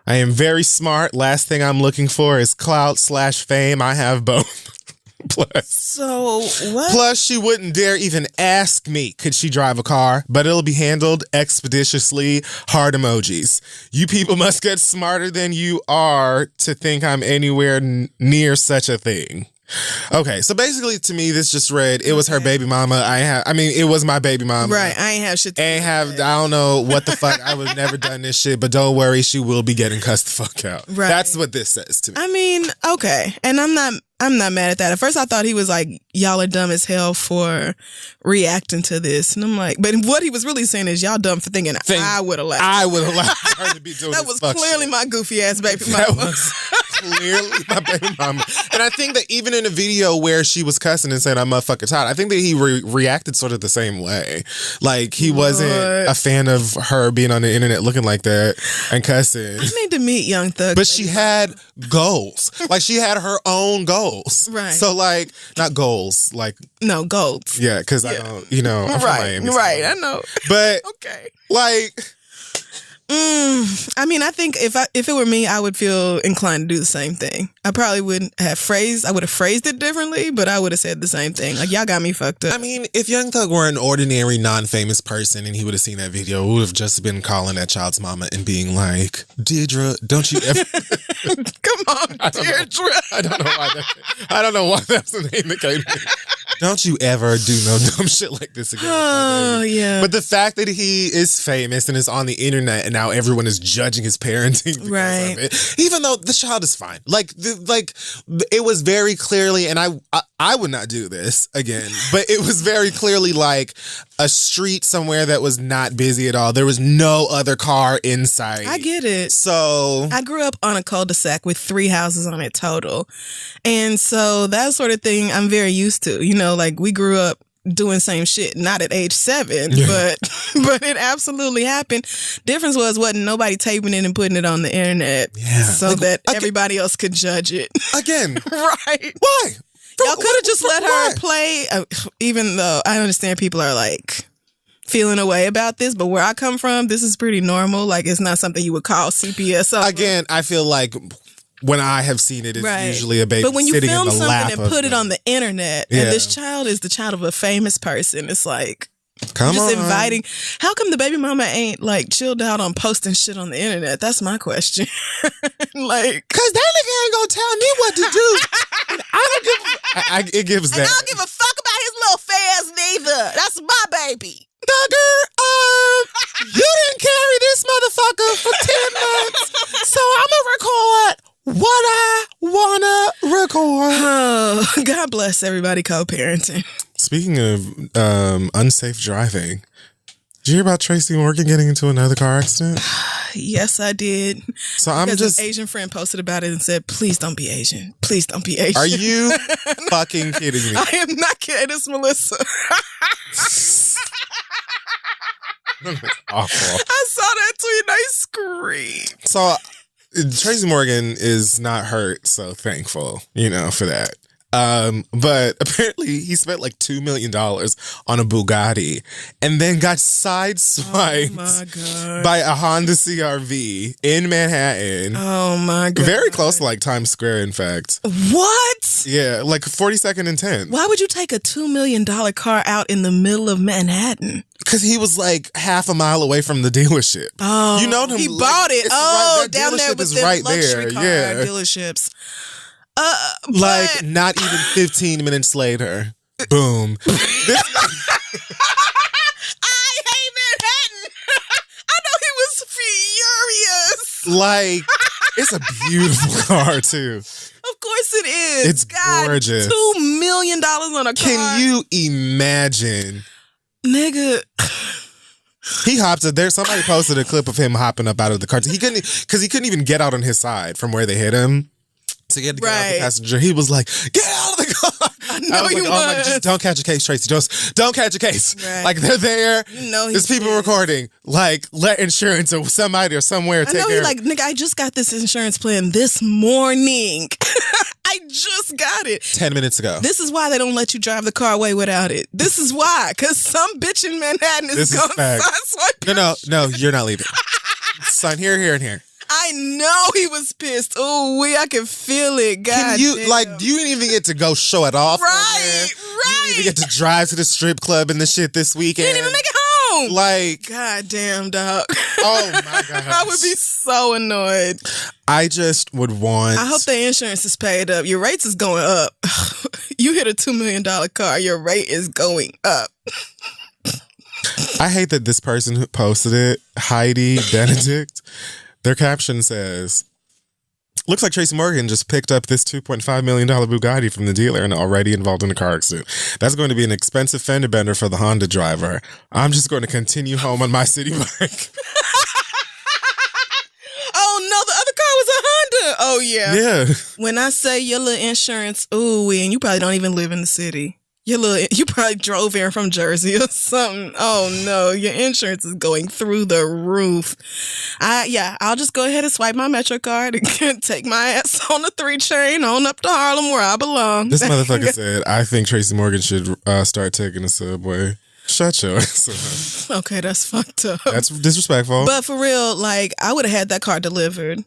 I am very smart. Last thing I'm looking for is clout/fame. I have both. So what? Plus, she wouldn't dare even ask me, could she drive a car? But it'll be handled expeditiously. Heart emojis. You people must get smarter than you are to think I'm anywhere near such a thing. Okay, so basically to me, this just read, it was her baby mama. It was my baby mama. Right, I ain't have shit to I don't know what the fuck. I would have never done this shit, but don't worry, she will be getting cussed the fuck out. Right. That's what this says to me. I mean, okay. And I'm not mad at that. At first I thought he was like, y'all are dumb as hell for reacting to this. And I'm like, but what he was really saying is y'all dumb for thinking I would allow her to be doing that this was clearly shit. My goofy ass baby mama. That was clearly my baby mama. And I think that even in a video where she was cussing and saying I'm motherfucking tired, I think that he reacted sort of the same way. Like he wasn't a fan of her being on the internet looking like that and cussing. I need to meet Young Thug. But she had goals. Like she had her own goals. Right. So like, not goals, like. No, goals. Yeah, because I don't, I'm from Miami. Right, I know. But, okay. Like. I mean, I think if it were me, I would feel inclined to do the same thing. I probably wouldn't have I would have phrased it differently, but I would have said the same thing. Like, y'all got me fucked up. I mean, if Young Thug were an ordinary, non-famous person and he would have seen that video, we would have just been calling that child's mama and being like, Deirdre, don't you ever... Come on, Deirdre. I don't know why that's the name that came in. Don't you ever do no dumb shit like this again. Oh, yeah. But the fact that he is famous and is on the internet and now everyone is judging his parenting because of it, even though the child is fine. Like it was very clearly, and I would not do this again, but it was very clearly like a street somewhere that was not busy at all. There was no other car in sight. I get it. So I grew up on a cul-de-sac with 3 houses on it total. And so that sort of thing I'm very used to. Like we grew up doing same shit, not at age 7, but it absolutely happened. Difference wasn't nobody taping it and putting it on the internet so that everybody else could judge it. Again. Right. Why? Y'all could have just let her play, even though I understand people are like feeling a way about this, but where I come from, this is pretty normal. Like it's not something you would call CPS over. Again, I feel like when I have seen it, it's usually a baby sitting in the lap. But when you film something and put it on the internet, and this child is the child of a famous person, it's like, inviting. How come the baby mama ain't like chilled out on posting shit on the internet? That's my question. Like, cause that nigga ain't gonna tell me what to do. It gives that. And I don't give a fuck about his little affairs neither. That's my baby. Thugger, you didn't carry this motherfucker for 10 months, so I'ma record what I wanna record. Oh, God bless everybody co-parenting. Speaking of unsafe driving, did you hear about Tracy Morgan getting into another car accident? Yes, I did. So I'm just... an Asian friend posted about it and said, please don't be Asian. Please don't be Asian. Are you fucking kidding me? I am not kidding. It's Melissa. Awful. I saw that tweet and I screamed. So Tracy Morgan is not hurt, so thankful, for that. But apparently he spent like $2 million on a Bugatti and then got sideswiped by a Honda CR-V in Manhattan. Oh my God. Very close to like Times Square, in fact. What? Yeah, like 42nd and 10th. Why would you take a $2 million car out in the middle of Manhattan? Because he was like half a mile away from the dealership. Oh, you know them, he bought it. That down there with the right luxury car there. dealerships. Like not even 15 minutes later, boom. I hate Manhattan. I know he was furious. Like, it's a beautiful car too. Of course it is. It's gorgeous. $2 million on a car. Can you imagine? Nigga. He hopped up there. Somebody posted a clip of him hopping up out of the car. He couldn't even get out on his side from where they hit him to get out the passenger. He was like, get out of the car. I know was you like, oh my, was. just don't catch a case, Tracy. Just don't catch a case. Right. Like, they're there. You know There's he's people recording. Like, let insurance or somebody or somewhere I take know care he's of like, nigga, I just got this insurance plan this morning. I just got it. 10 minutes ago. This is why they don't let you drive the car away without it. This is why. Because some bitch in Manhattan is going to sideswipe. No, you're not leaving. Sign here, here, and here. I know he was pissed. Oh, I can feel it. God Can you, damn. like, you didn't even get to go show it off. Right. You didn't even get to drive to the strip club and the shit this weekend. He didn't even make it home. Like, God damn, dog. oh my God. I would be so annoyed. I just would want. I hope the insurance is paid up. Your rates is going up. You hit a $2 million car, your rate is going up. I hate that this person who posted it, Heidi Benedict, their caption says, looks like Tracy Morgan just picked up this $2.5 million Bugatti from the dealer and already involved in a car accident. That's going to be an expensive fender bender for the Honda driver. I'm just going to continue home on my city bike. Oh, no, the other car was a Honda. Oh, yeah. Yeah. When I say your little insurance, ooh, and you probably don't even live in the city. You probably drove here from Jersey or something. Oh, no, your insurance is going through the roof. I'll just go ahead and swipe my Metro card and take my ass on the 3 train on up to Harlem where I belong. This motherfucker said, I think Tracy Morgan should start taking the subway. Shut your ass up. Okay, that's fucked up. That's disrespectful. But for real, like, I would have had that car delivered.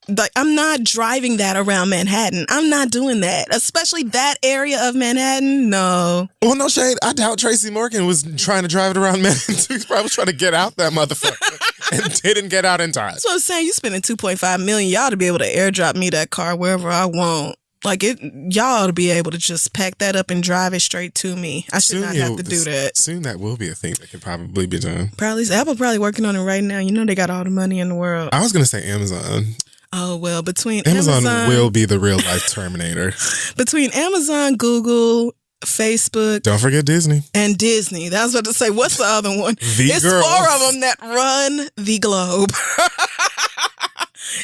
Like, I'm not driving that around Manhattan. I'm not doing that. Especially that area of Manhattan. No. Well, no shade. I doubt Tracy Morgan was trying to drive it around Manhattan. He probably was trying to get out that motherfucker and didn't get out in time. That's what I'm saying. You spending $2.5 million, y'all to be able to airdrop me that car wherever I want. Like, y'all to be able to just pack that up and drive it straight to me. I should not have to do that. Soon that will be a thing that could probably be done. Apple probably working on it right now. You know they got all the money in the world. I was going to say Amazon. Oh, well, between Amazon will be the real life Terminator. Between Amazon, Google, Facebook. Don't forget Disney. And Disney. That was about to say, what's the other one? It's girls. 4 of them that run the globe.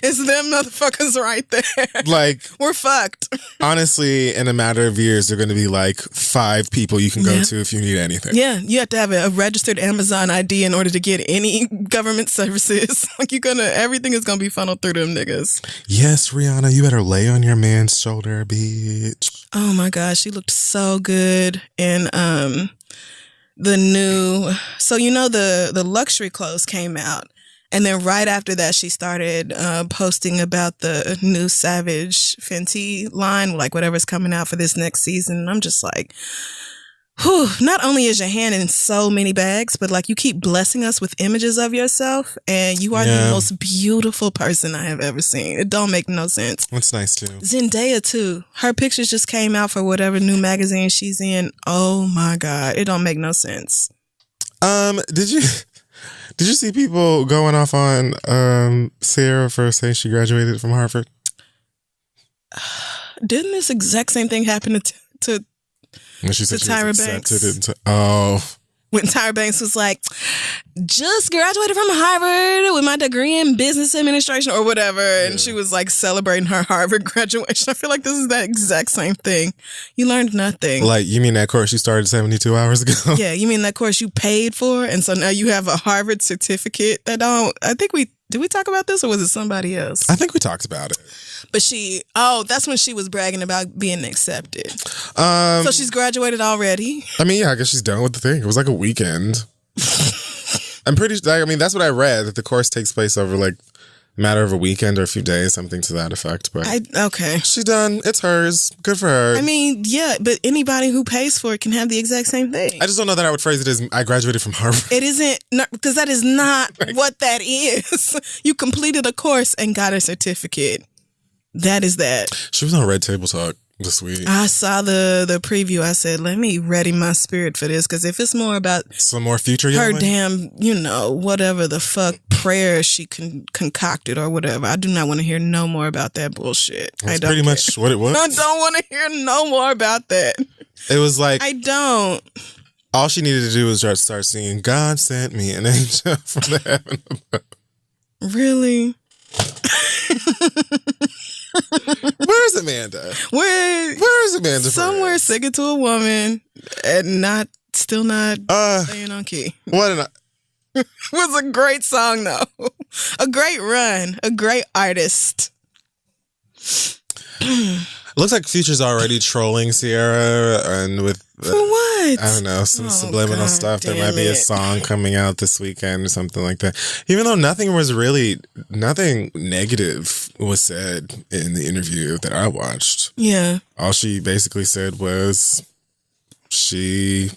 It's them motherfuckers right there. Like, we're fucked. Honestly, in a matter of years, there are going to be like 5 people you can go to if you need anything. Yeah, you have to have a registered Amazon ID in order to get any government services. Like, everything is gonna be funneled through them niggas. Yes, Rihanna, you better lay on your man's shoulder, bitch. Oh my gosh, she looked so good in the new. So the luxury clothes came out. And then right after that, she started posting about the new Savage Fenty line, like whatever's coming out for this next season. And I'm just like, whew, not only is your hand in so many bags, but like you keep blessing us with images of yourself. And you are the most beautiful person I have ever seen. It don't make no sense. That's nice too. Zendaya too. Her pictures just came out for whatever new magazine she's in. Oh my God. It don't make no sense. Did you see people going off on Sarah for saying she graduated from Harvard? Didn't this exact same thing happen to She said Tyra she was Banks? accepted into, when Tyra Banks was like, just graduated from Harvard with my degree in business administration or whatever. And she was like celebrating her Harvard graduation. I feel like this is that exact same thing. You learned nothing. Like, you mean that course you started 72 hours ago? Yeah, you mean that course you paid for? And so now you have a Harvard certificate that did we talk about this or was it somebody else? I think we talked about it. But that's when she was bragging about being accepted. So she's graduated already. I mean, yeah, I guess she's done with the thing. It was like a weekend. I'm pretty sure, that's what I read, that the course takes place over like a matter of a weekend or a few days, something to that effect. But okay. She's done. It's hers. Good for her. I mean, yeah, but anybody who pays for it can have the exact same thing. I just don't know that I would phrase it as I graduated from Harvard. It isn't, because that is not what that is. You completed a course and got a certificate. That is that. She was on Red Table Talk this week. I saw the preview. I said, let me ready my spirit for this, because if it's more about some more future her yelling? damn, whatever the fuck prayer she concocted or whatever, I do not want to hear no more about that bullshit. That's pretty much what it was. I don't want to hear no more about that. It was like, I don't. All she needed to do was just start singing, God sent me an angel from the heaven above. Really? Where's Amanda? Where's Amanda? Somewhere Perez? singing to a woman and still not staying on key. What It was a great song, though. A great run. A great artist. Looks like Future's already trolling Sierra, and with For what? I don't know, some subliminal God stuff. There damn might be a it. song coming out this weekend or something like that. Even though nothing negative was said in the interview that I watched. Yeah. All she basically said was she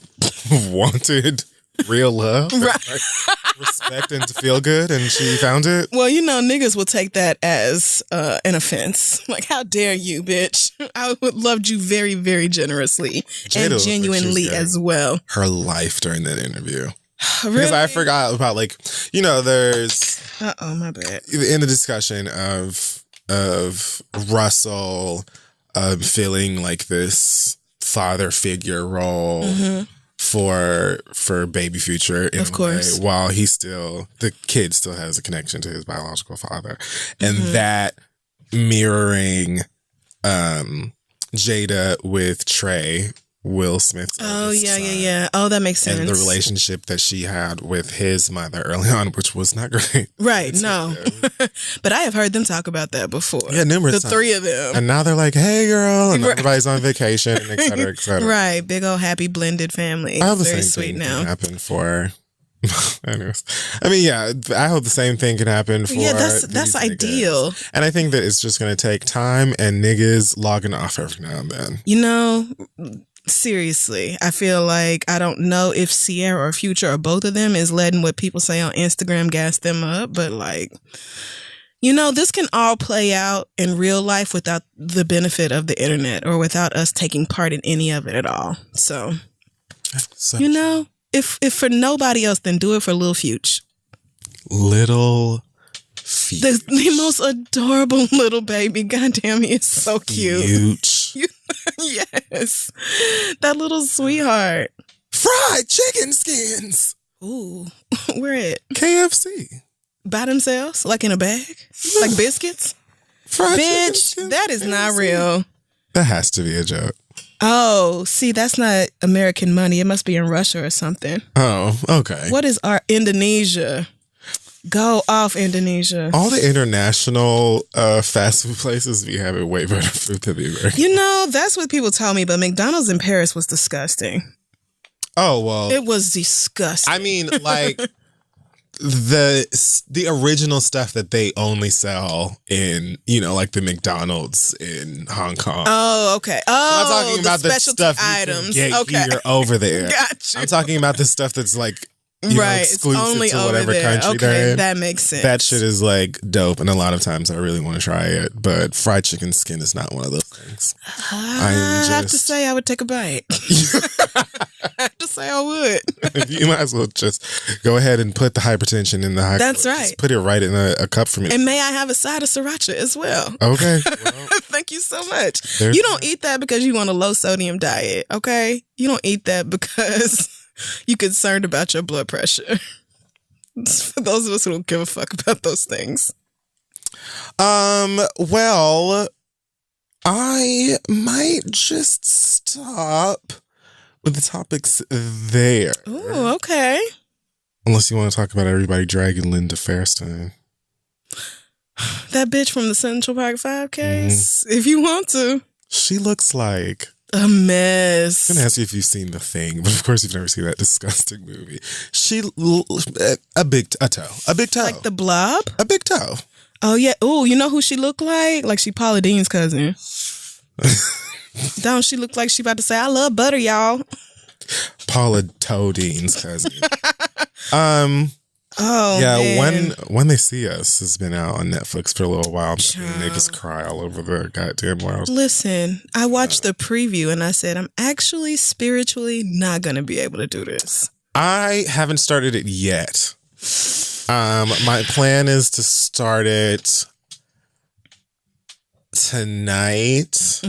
wanted real love, and, Right. like, respect, and to feel good, and she found it. Well, niggas will take that as an offense. Like, how dare you, bitch? I would loved you very, very generously Jada and looked like she was genuinely getting as well. Her life during that interview. Really? Because I forgot about, like, there's My bad. in the discussion of Russell feeling like this father figure role for baby Future in Of course. a way, while the kid still has a connection to his biological father, and that mirroring Jada with Trey, Will Smith's Oh, eldest yeah, son, yeah, yeah. Oh, that makes sense. and the relationship that she had with his mother early on, which was not great. Right, no. But I have heard them talk about that before. Yeah, numerous The times. three of them. And now they're like, hey, girl, and Right. everybody's on vacation, and et cetera, et cetera. Right, big old happy blended family. I hope the Very same sweet thing now. can happen for... Anyways. I mean, yeah, I hope the same thing can happen for Yeah, that's these ideal. niggas. And I think that it's just going to take time and niggas logging off every now and then. Seriously, I feel like I don't know if Sierra or Future or both of them is letting what people say on Instagram gas them up, but like, this can all play out in real life without the benefit of the internet or without us taking part in any of it at all. So, if for nobody else, then do it for Lil Future. Little feet. The most adorable little baby. Goddamn, he is so cute. Huge. Yes. That little sweetheart. Fried chicken skins. Ooh. Where at? KFC. By themselves? Like in a bag? Like biscuits? Fried chicken Bitch, skins. that is not KFC. real. That has to be a joke. Oh, see, that's not American money. It must be in Russia or something. Oh, okay. What is our Indonesia? Go off, Indonesia. All the international fast food places be having way better food than the American. That's what people tell me, but McDonald's in Paris was disgusting. Oh, well. It was disgusting. I mean, like, the original stuff that they only sell in, like the McDonald's in Hong Kong. Oh, okay. I'm not talking about the specialty stuff items. you can get here over there. Gotcha. I'm talking about the stuff that's like, right, exclusive it's only to over whatever there. country Okay, they're in. that makes sense. That shit is like dope, and a lot of times I really want to try it, but fried chicken skin is not one of those things. I have to say I would take a bite. I have to say I would. You might as well just go ahead and put the hypertension in the high. That's just right. put it right in a cup for me. And may I have a side of siracha as well? Okay. Well, Thank you so much. there's You don't eat that because you want a low sodium diet, okay? You don't eat that because you're concerned about your blood pressure. For those of us who don't give a fuck about those things. Well, I might just stop with the topics there. Ooh, okay. Unless you want to talk about everybody dragging Linda Fairstein. That bitch from the Central Park 5 case, if you want to. She looks like... A mess. I'm going to ask you if you've seen The Thing, but of course you've never seen that disgusting movie. A big toe. Like the Blob? A big toe. Oh, yeah. Oh, you know who she looked like? Like she Paula Dean's cousin. Don't she look like she about to say, I love butter, y'all. Paula Dean's cousin. Oh, yeah, man. when They See Us has been out on Netflix for a little while. And they just cry all over the goddamn world. Listen, I watched the preview and I said, I'm actually spiritually not going to be able to do this. I haven't started it yet. My plan is to start it tonight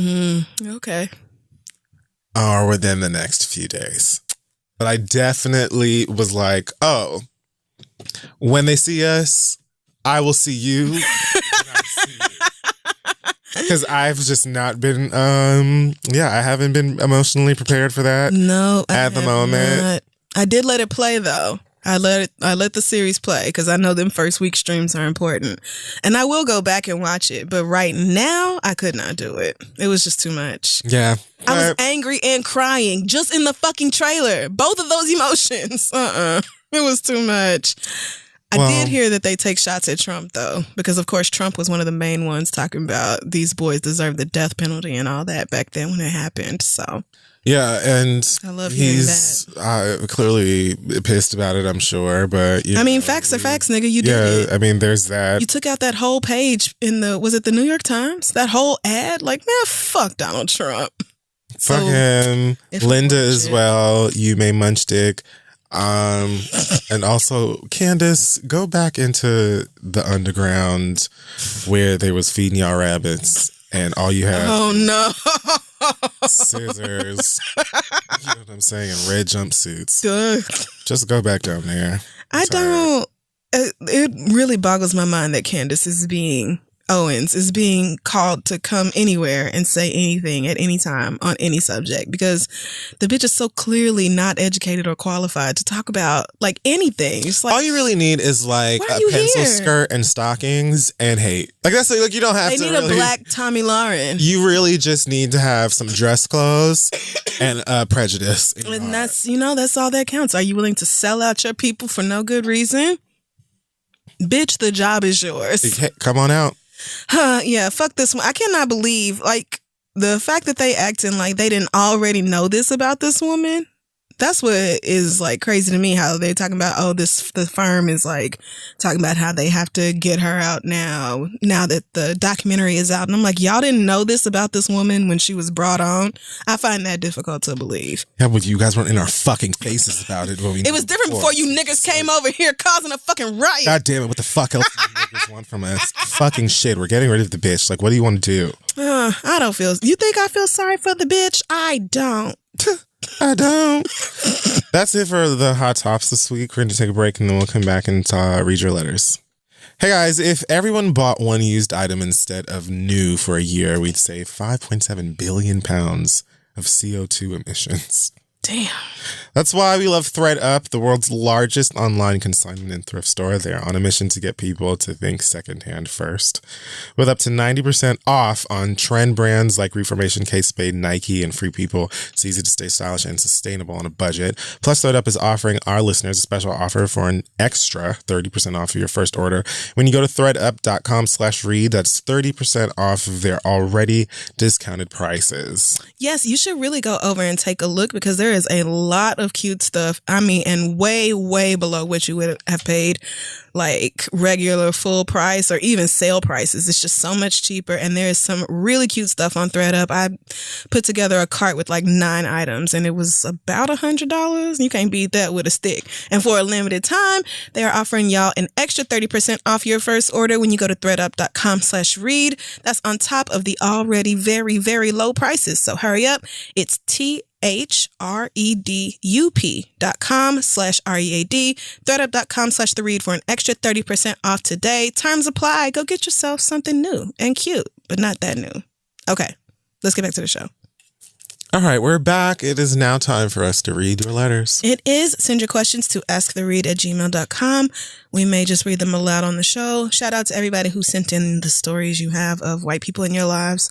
Okay. or within the next few days. But I definitely was like, oh, when they see us, I will see you. And I see you. Because I've just not been, I haven't been emotionally prepared for that. No, at the moment. Not. I did let it play though. I let the series play because I know them first week streams are important, and I will go back and watch it. But right now, I could not do it. It was just too much. Yeah, I was angry and crying just in the fucking trailer. Both of those emotions. It was too much. I did hear that they take shots at Trump, though, because, of course, Trump was one of the main ones talking about these boys deserve the death penalty and all that back then when it happened. So, yeah, and I love he's clearly pissed about it, I'm sure. But I mean, facts are facts, nigga. You did it. I mean, there's that. You took out that whole page in was it the New York Times? That whole ad? Like, man, fuck Donald Trump. Fuck him. Linda as well. You may munch dick. And also, Candace, go back into the underground where they was feeding y'all rabbits and all you have. Oh no. Scissors. You know what I'm saying? And red jumpsuits. Ugh. Just go back down there. It really boggles my mind that Candace Owens is being called to come anywhere and say anything at any time on any subject, because the bitch is so clearly not educated or qualified to talk about like anything. It's like, all you really need is like a pencil skirt and stockings and hate. Like that's like you don't have to. They need a black Tommy Lauren. You really just need to have some dress clothes and prejudice. And that's all that counts. Are you willing to sell out your people for no good reason? Bitch, the job is yours. Come on out. Yeah, fuck this one. I cannot believe, like, the fact that they acting like they didn't already know this about this woman. That's what is, like, crazy to me, how they're talking about, the firm is, like, talking about how they have to get her out now that the documentary is out. And I'm like, y'all didn't know this about this woman when she was brought on? I find that difficult to believe. Yeah, but you guys weren't in our fucking faces about it. It was different before you niggas came over here causing a fucking riot. God damn it, what the fuck else do you niggas want from us? Fucking shit, we're getting rid of the bitch. Like, what do you want to do? I don't feel... You think I feel sorry for the bitch? I don't. I don't. That's it for the hot tops this week. We're going to take a break and then we'll come back and read your letters. Hey guys, if everyone bought one used item instead of new for a year, we'd save 5.7 billion pounds of CO2 emissions. Damn. That's why we love ThreadUp, the world's largest online consignment and thrift store. They're on a mission to get people to think secondhand first. With up to 90% off on trend brands like Reformation, Kate Spade, Nike, and Free People, it's easy to stay stylish and sustainable on a budget. Plus, ThreadUp is offering our listeners a special offer for an extra 30% off of your first order. When you go to threadup.com/read, that's 30% off of their already discounted prices. Yes, you should really go over and take a look, because there is a lot of cute stuff. I mean, and way, way below what you would have paid like regular full price or even sale prices. It's just so much cheaper. And there is some really cute stuff on ThreadUp. I put together a cart with like 9 items and it was about $100. You can't beat that with a stick. And for a limited time, they are offering y'all an extra 30% off your first order when you go to threadup.com/read. That's on top of the already very, very low prices. So hurry up. It's threadup.com/READ, threadup.com/theread for an extra 30% off today. Terms apply. Go get yourself something new and cute, but not that new. Okay, let's get back to the show. All right, we're back. It is now time for us to read your letters. It is. Send your questions to asktheread@gmail.com. We may just read them aloud on the show. Shout out to everybody who sent in the stories you have of white people in your lives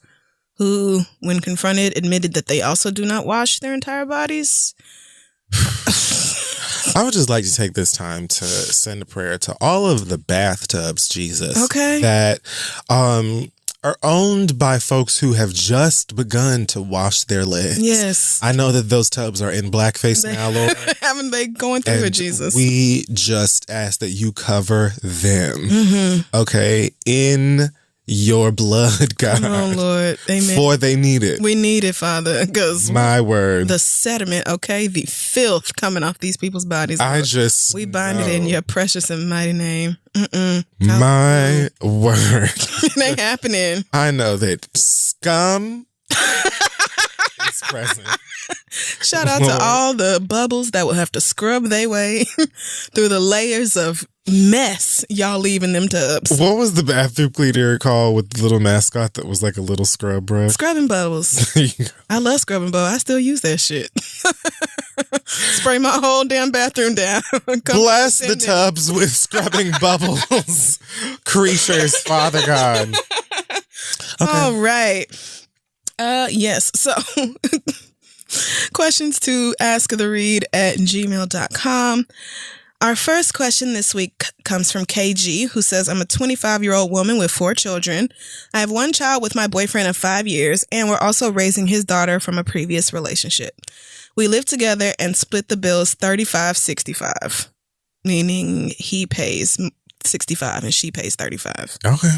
who, when confronted, admitted that they also do not wash their entire bodies. I would just like to take this time to send a prayer to all of the bathtubs, Jesus. Okay. That are owned by folks who have just begun to wash their legs. Yes. I know that those tubs are in blackface now, Lord. Haven't they going through and it, Jesus? We just ask that you cover them. Okay? In your blood, God. Oh, Lord. Amen. For they need it. We need it, Father, because my word. The sediment, okay? The filth coming off these people's bodies. We bind it in your precious and mighty name. My word. It ain't happening. I know that scum is present. Shout out to all the bubbles that will have to scrub their way through the layers of mess y'all leave in them tubs. What was the bathroom cleaner called with the little mascot that was like a little scrub brush? Scrubbing bubbles. I love scrubbing bubbles. I still use that shit. Spray my whole damn bathroom down. Bless the tubs with scrubbing bubbles. Creatures, Father God. Okay. All right. Yes. So questions to asktheread@gmail.com. Our first question this week comes from KG, who says, I'm a 25-year-old woman with 4 children. I have 1 child with my boyfriend of 5 years, and we're also raising his daughter from a previous relationship. We live together and split the bills 35-65, meaning he pays 65 and she pays 35. Okay.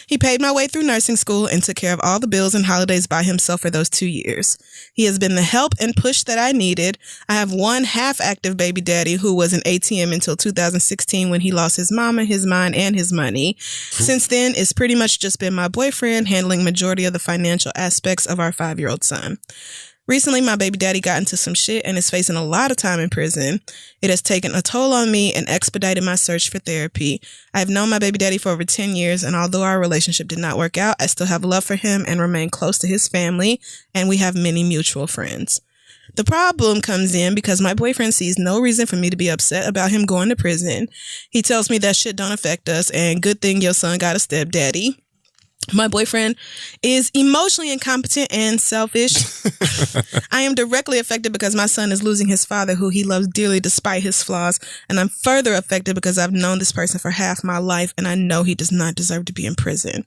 He paid my way through nursing school and took care of all the bills and holidays by himself for those 2 years. He has been the help and push that I needed. I have one half-active baby daddy who was an ATM until 2016 when he lost his mama, his mind, and his money. Since then, it's pretty much just been my boyfriend handling majority of the financial aspects of our 5-year-old son. Recently, my baby daddy got into some shit and is facing a lot of time in prison. It has taken a toll on me and expedited my search for therapy. I have known my baby daddy for over 10 years, and although our relationship did not work out, I still have love for him and remain close to his family, and we have many mutual friends. The problem comes in because my boyfriend sees no reason for me to be upset about him going to prison. He tells me that shit don't affect us, and good thing your son got a stepdaddy. My boyfriend is emotionally incompetent and selfish. I am directly affected because my son is losing his father, who he loves dearly despite his flaws. And I'm further affected because I've known this person for half my life and I know he does not deserve to be in prison.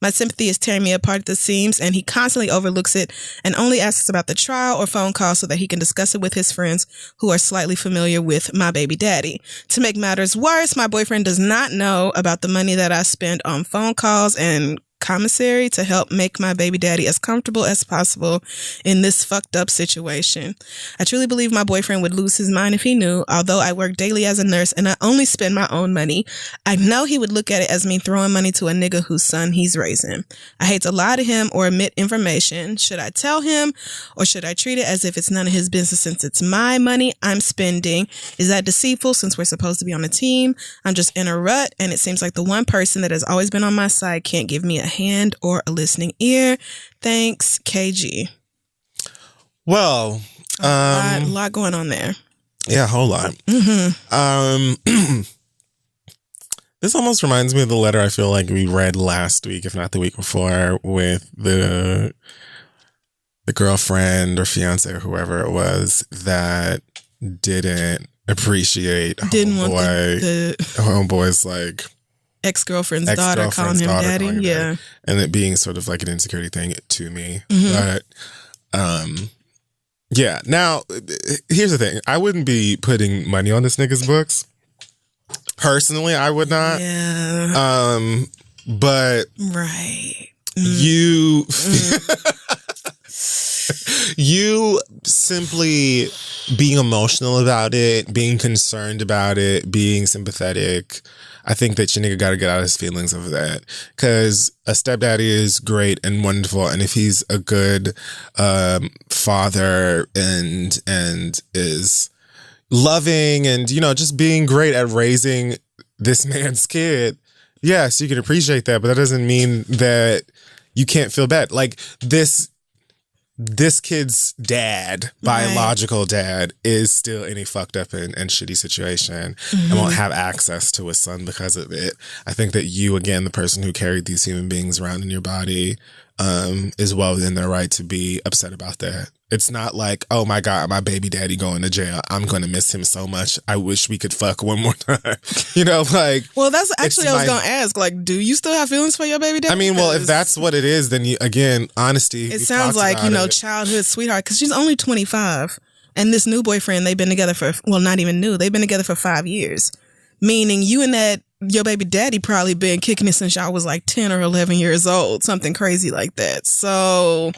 My sympathy is tearing me apart at the seams, and he constantly overlooks it and only asks about the trial or phone call so that he can discuss it with his friends who are slightly familiar with my baby daddy. To make matters worse, my boyfriend does not know about the money that I spend on phone calls and commissary to help make my baby daddy as comfortable as possible in this fucked up situation. I truly believe my boyfriend would lose his mind if he knew. Although I work daily as a nurse and I only spend my own money, I know he would look at it as me throwing money to a nigga whose son he's raising. I hate to lie to him or omit information. Should I tell him, or should I treat it as if it's none of his business since it's my money I'm spending? Is that deceitful since we're supposed to be on a team? I'm just in a rut, and it seems like the one person that has always been on my side can't give me a hand or a listening ear. Thanks, KG. Well, a lot going on there. Yeah, a whole lot. Mm-hmm. This almost reminds me of the letter I feel like we read last week, if not the week before, with the girlfriend or fiance or whoever it was that didn't appreciate homeboy's like ex-girlfriend's daughter calling him daddy. Yeah. And it being sort of like an insecurity thing to me. Mm-hmm. But yeah. Now, here's the thing. I wouldn't be putting money on this nigga's books. Personally, I would not. Yeah. But right. You you simply being emotional about it, being concerned about it, being sympathetic, I think that your nigga got to get out of his feelings over that, because a stepdaddy is great and wonderful, and if he's a good father and is loving and, you know, just being great at raising this man's kid, yes, you can appreciate that, but that doesn't mean that you can't feel bad. Like this kid's dad, biological dad, is still in a fucked up and shitty situation and won't have access to his son because of it. I think that you, again, the person who carried these human beings around in your body, is well within their right to be upset about that. It's not like, oh my God, my baby daddy going to jail. I'm going to miss him so much. I wish we could fuck one more time. You know, like. Well, that's actually I was going to ask, like, do you still have feelings for your baby daddy? I mean, well, if that's what it is, then you, again, honesty. It sounds like, you know, childhood sweetheart, because she's only 25. And this new boyfriend, they've been together for, well, not even new. They've been together for 5 years. Meaning you and your baby daddy probably been kicking it since y'all was like 10 or 11 years old, something crazy like that. So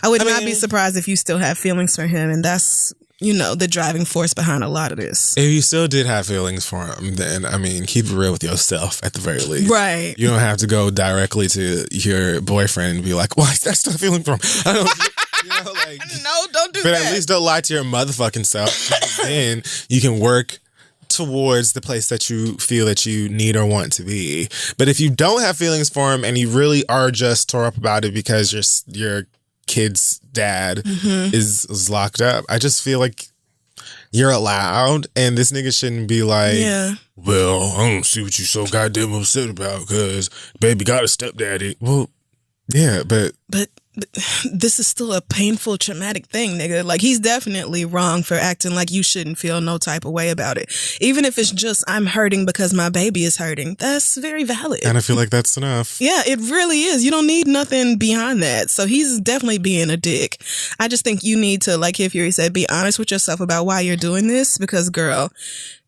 I would not be surprised if you still have feelings for him, and that's, you know, the driving force behind a lot of this. If you still did have feelings for him, then, I mean, keep it real with yourself at the very least. Right. You don't have to go directly to your boyfriend and be like, why is that still feeling for him? I don't You know, like, no, don't do but that. at least don't lie to your motherfucking self. Then you can work towards the place that you feel that you need or want to be. But if you don't have feelings for him and you really are just tore up about it because your kid's dad is locked up, I just feel like you're allowed, and this nigga shouldn't be like, well, I don't see what you so goddamn upset about because baby got a stepdaddy. Well, yeah, but this is still a painful, traumatic thing, nigga. Like, he's definitely wrong for acting like you shouldn't feel no type of way about it. Even if it's just, I'm hurting because my baby is hurting. That's very valid. and I feel like that's enough. Yeah, it really is. You don't need nothing beyond that. So he's definitely being a dick. I just think you need to, like Kid Fury said, be honest with yourself about why you're doing this. Because, girl,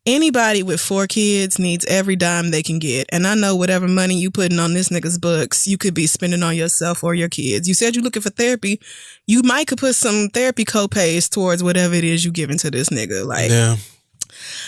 anybody with 4 kids needs every dime they can get. And I know whatever money you putting on this nigga's books, you could be spending on yourself or your kids. You said you're looking for therapy. You might could put some therapy co-pays towards whatever it is you giving to this nigga. Like, Yeah.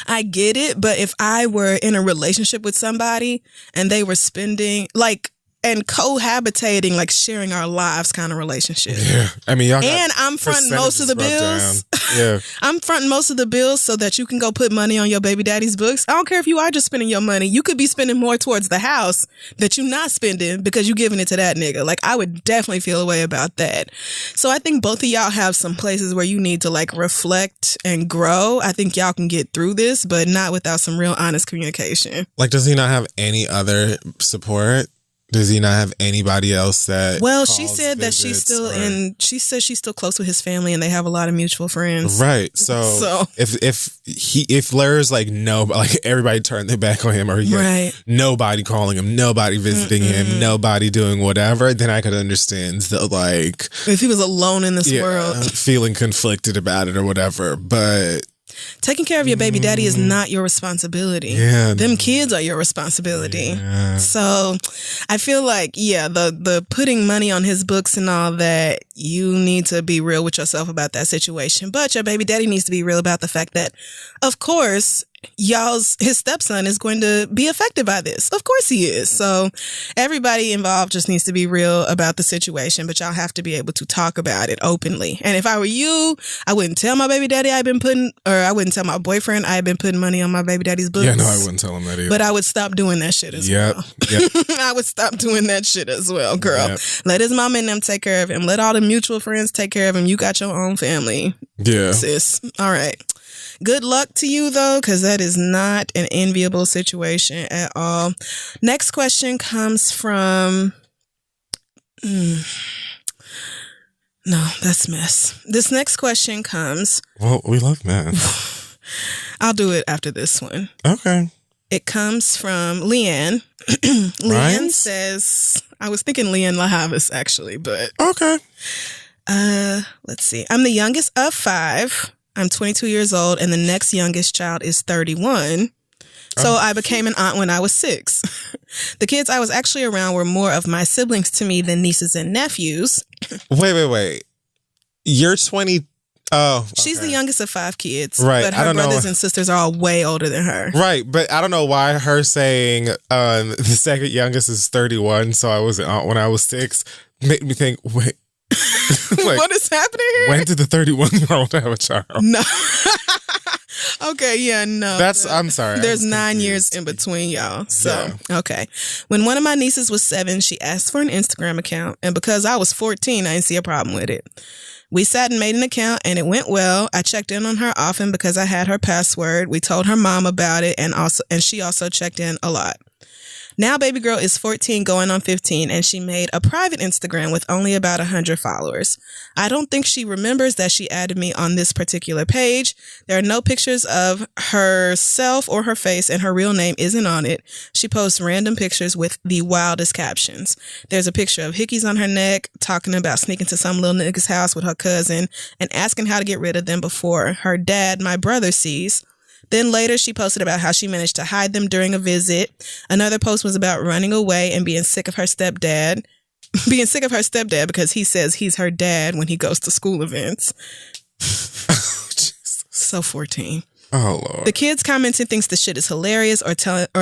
I get it, but if I were in a relationship with somebody and they were spending, like, and cohabitating, like sharing our lives kind of relationship. Yeah. I mean, y'all got And I'm fronting most of the percentages bills. broke down. Yeah. I'm fronting most of the bills so that you can go put money on your baby daddy's books. I don't care if you are just spending your money. You could be spending more towards the house that you're not spending because you're giving it to that nigga. Like, I would definitely feel a way about that. So I think both of y'all have some places where you need to, like, reflect and grow. I think y'all can get through this, but not without some real honest communication. Like, does he not have any other support? Does he not have anybody else that? Well, she calls, said that she's visits, still or- she says she's still close with his family and they have a lot of mutual friends. Right. So if Larry's like, no, like everybody turned their back on him, or nobody calling him, nobody visiting him, nobody doing whatever, then I could understand the, like, if he was alone in this world, feeling conflicted about it or whatever. But taking care of your baby daddy is not your responsibility. Yeah. Them kids are your responsibility. Yeah. So I feel like, the putting money on his books and all that, you need to be real with yourself about that situation. But your baby daddy needs to be real about the fact that, of course, his stepson is going to be affected by this. Of course he is. So everybody involved just needs to be real about the situation, but y'all have to be able to talk about it openly. And if I were you, I wouldn't tell my baby daddy I wouldn't tell my boyfriend I had been putting money on my baby daddy's books. yeah, no, I wouldn't tell him that either. But I would stop doing that shit as well. Yep. I would stop doing that shit as well, girl. Yep. Let his mom and them take care of him. Let all the mutual friends take care of him. You got your own family. Yeah. Sis. All right. Good luck to you, though, because that is not an enviable situation at all. Next question comes from... No, that's mess. This next question comes... Well, we love math. I'll do it after this one. Okay. It comes from Leanne. Leanne says... I was thinking Leanne LaHavis, actually, but... Okay. Let's see. I'm the youngest of 5. I'm 22 years old, and the next youngest child is 31. So I became an aunt when I was 6. The kids I was actually around were more of my siblings to me than nieces and nephews. Wait. You're 20. Oh, okay. She's the youngest of 5 kids. Right. But her brothers and sisters are all way older than her. Right. But I don't know why her saying the second youngest is 31. So I was an aunt when I was 6. Made me think, wait. Like, what is happening here? When did the 31-year-old have a child? No. Okay, yeah, no. I'm sorry. There's 9 years in between y'all. So, okay. When one of my nieces was 7, she asked for an Instagram account. And because I was 14, I didn't see a problem with it. We sat and made an account and it went well. I checked in on her often because I had her password. We told her mom about it and she also checked in a lot. Now baby girl is 14 going on 15 and she made a private Instagram with only about 100 followers. I don't think she remembers that she added me on this particular page. There are no pictures of herself or her face and her real name isn't on it. She posts random pictures with the wildest captions. There's a picture of hickeys on her neck talking about sneaking to some little nigga's house with her cousin and asking how to get rid of them before her dad, my brother, sees. Then later, she posted about how she managed to hide them during a visit. Another post was about running away and being sick of her stepdad. Because he says he's her dad when he goes to school events. So 14. Oh, Lord. The kids commenting thinks the shit is hilarious or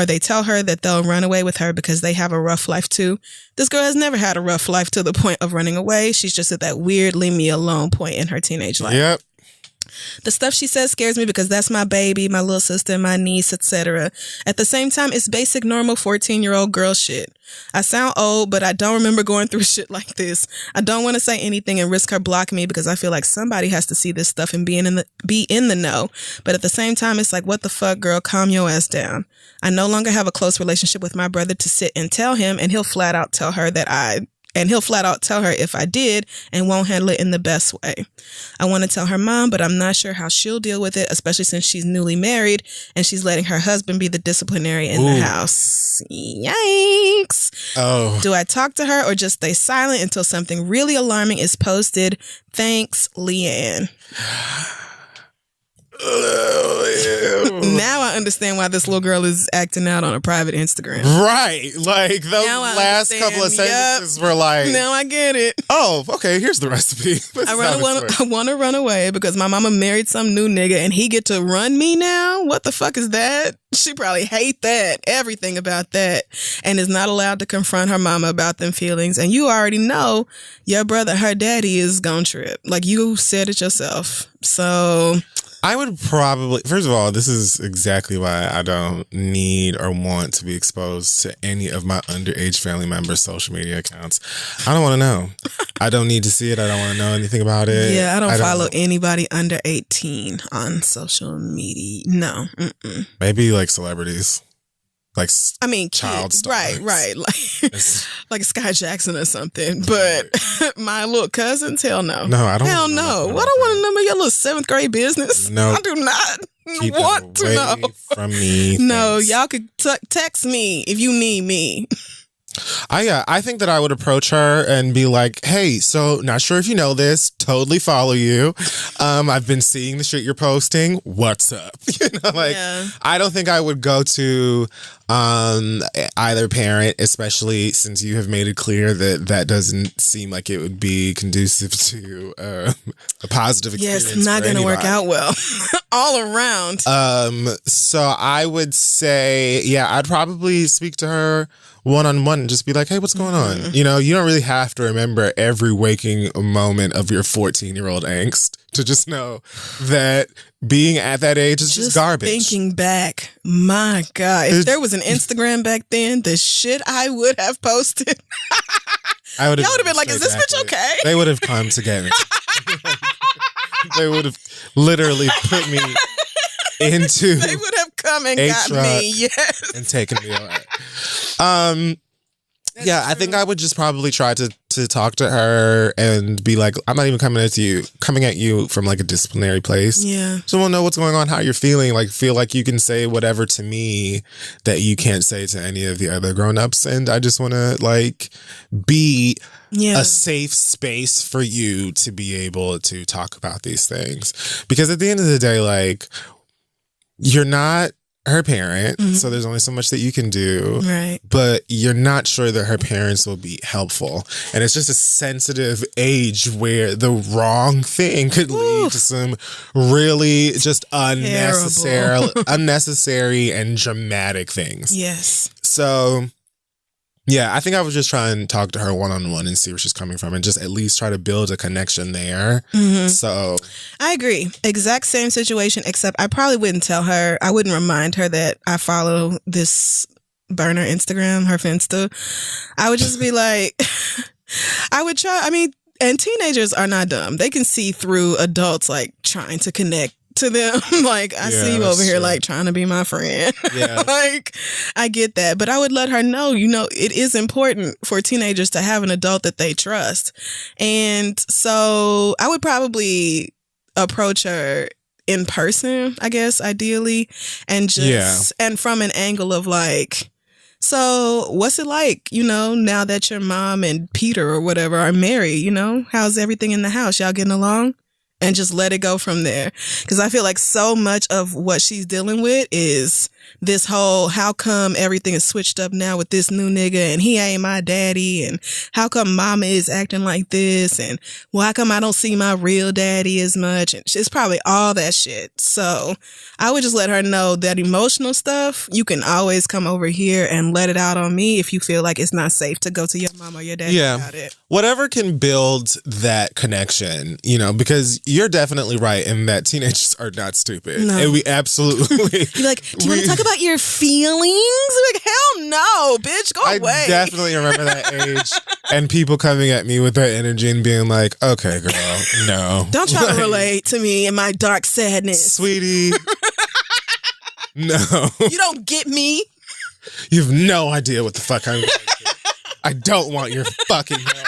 they tell her that they'll run away with her because they have a rough life too. This girl has never had a rough life to the point of running away. She's just at that weird leave me alone point in her teenage life. Yep. The stuff she says scares me because that's my baby, my little sister, my niece, etc. At the same time, it's basic, normal 14-year-old girl shit. I sound old, but I don't remember going through shit like this. I don't want to say anything and risk her blocking me because I feel like somebody has to see this stuff and be in the know. But at the same time, it's like, what the fuck, girl? Calm your ass down. I no longer have a close relationship with my brother to sit and tell him, and he'll flat out tell her if I did and won't handle it in the best way. I want to tell her mom, but I'm not sure how she'll deal with it, especially since she's newly married and she's letting her husband be the disciplinary in the house. Yikes. Oh. Do I talk to her or just stay silent until something really alarming is posted? Thanks, Leanne. Now I understand why this little girl is acting out on a private Instagram. Right. Like those last couple of sentences were like... Now I get it. Oh, okay, here's the recipe. I want to run away because my mama married some new nigga and he get to run me now? What the fuck is that? She probably hate that. Everything about that. And is not allowed to confront her mama about them feelings. And you already know your brother, her daddy, is gonna trip. Like you said it yourself. So... I would probably, first of all, this is exactly why I don't need or want to be exposed to any of my underage family members' social media accounts. I don't want to know. I don't need to see it. I don't want to know anything about it. Yeah, I don't follow anybody under 18 on social media. No. Mm-mm. Maybe like celebrities. Like, I mean, child kids, stars. right, like Sky Jackson or something. But my little cousins, hell no. No, I don't. Hell no. I don't want to know your little 7th grade business. No, I do not keep want it to away know from me. No, thanks. y'all could text me if you need me. I think that I would approach her and be like, hey, so not sure if you know this, totally follow you. I've been seeing the shit you're posting. What's up? I don't think I would go to either parent, especially since you have made it clear that doesn't seem like it would be conducive to a positive experience. Yes, not going to work out well all around. So I would say, yeah, I'd probably speak to her one-on-one and just be like, hey, what's going on? You know, you don't really have to remember every waking moment of your 14-year-old angst to just know that being at that age is just garbage. Thinking back, my God, if there was an Instagram back then, the shit I would have posted. Y'all would have been like, is this bitch okay? They would have come to get me. They would have literally put me into... They would have come and got me, yes. And taken me away. Yeah, I think I would just probably try to talk to her and be like, I'm not even coming at you from like a disciplinary place. Yeah. So we'll know what's going on, how you're feeling. Like, feel like you can say whatever to me that you can't say to any of the other grown-ups. And I just want to like be a safe space for you to be able to talk about these things. Because at the end of the day, like, you're not her parent, so there's only so much that you can do. Right. But you're not sure that her parents will be helpful. And it's just a sensitive age where the wrong thing could lead to some really just unnecessary and dramatic things. Yes. So, yeah, I think I would just try and talk to her one-on-one and see where she's coming from and just at least try to build a connection there. So I agree. Exact same situation, except I probably wouldn't tell her. I wouldn't remind her that I follow this burner Instagram, her Finsta. I would just be like, I would try. I mean, and teenagers are not dumb. They can see through adults like trying to connect to them. Like, I see you over here like trying to be my friend. Yeah. Like, I get that. But I would let her know, you know, it is important for teenagers to have an adult that they trust. And so I would probably approach her in person, I guess, ideally. And just, and from an angle of like, so what's it like, you know, now that your mom and Peter or whatever are married, you know, how's everything in the house? Y'all getting along? And just let it go from there. Because I feel like so much of what she's dealing with is this whole, how come everything is switched up now with this new nigga and he ain't my daddy, and how come mama is acting like this, and why come I don't see my real daddy as much, and it's probably all that shit. So I would just let her know that emotional stuff, you can always come over here and let it out on me if you feel like it's not safe to go to your mom or your daddy about it. Whatever can build that connection, you know, because you're definitely right in that teenagers are not stupid. No. And we absolutely... You're like, do you want to talk about your feelings? Like, hell no, bitch, go away. I definitely remember that age and people coming at me with that energy and being like, okay, girl, no. Don't try to relate to me in my dark sadness. Sweetie, no. You don't get me. You have no idea what the fuck I'm going through. I don't want your fucking help.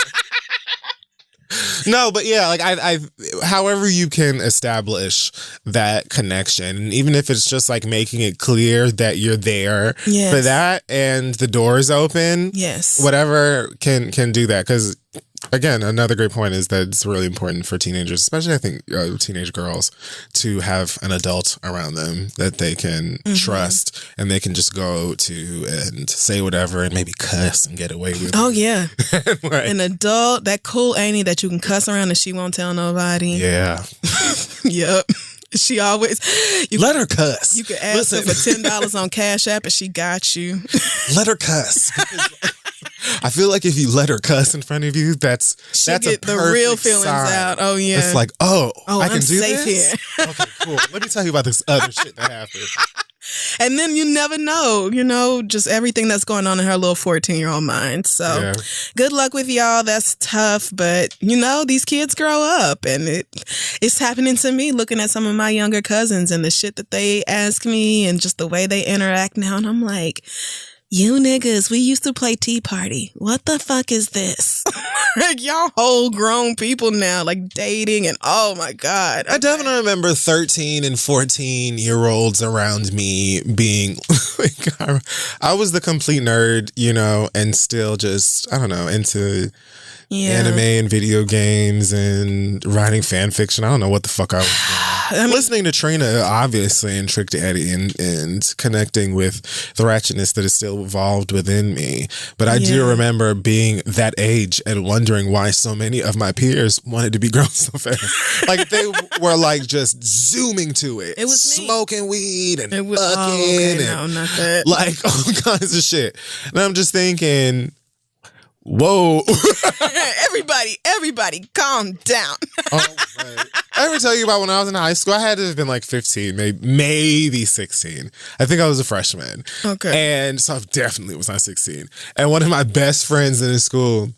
No, but yeah, like I however you can establish that connection, and even if it's just like making it clear that you're there for that and the door is open, whatever can do that. Because again, another great point is that it's really important for teenagers, especially I think teenage girls, to have an adult around them that they can trust and they can just go to and say whatever and maybe cuss and get away with it. Oh, yeah. Right. An adult, that cool auntie that you can cuss around and she won't tell nobody. Yeah. Yep. She always... Let her cuss. You could ask her for $10 on Cash App and she got you. Let her cuss. I feel like if you let her cuss in front of you, that's get a the real feelings sign. out. Oh, yeah. It's like, I can I'm do safe this? here. Okay, cool. Let me tell you about this other shit that happened. And then you never know, just everything that's going on in her little 14-year-old mind. So good luck with y'all. That's tough. But, these kids grow up, and it's happening to me looking at some of my younger cousins and the shit that they ask me and just the way they interact now. And I'm like, you niggas, we used to play Tea Party. What the fuck is this? Like, y'all whole grown people now, like dating, and oh my God. Okay. I definitely remember 13 and 14-year-olds around me being like, I was the complete nerd, and still just, I don't know, into anime and video games and writing fan fiction. I don't know what the fuck I was doing. Listening to Trina, obviously, and Trick Daddy and connecting with the ratchetness that is still evolved within me. But I do remember being that age and wondering why so many of my peers wanted to be grown so fast. Like, they were like just zooming to it. It was smoking weed and fucking no, not that. like all kinds of shit. And I'm just thinking, whoa. Everybody, calm down. Right. I ever tell you about when I was in high school? I had to have been like 15, maybe 16. I think I was a freshman. Okay. And so I definitely was not 16. And one of my best friends in school,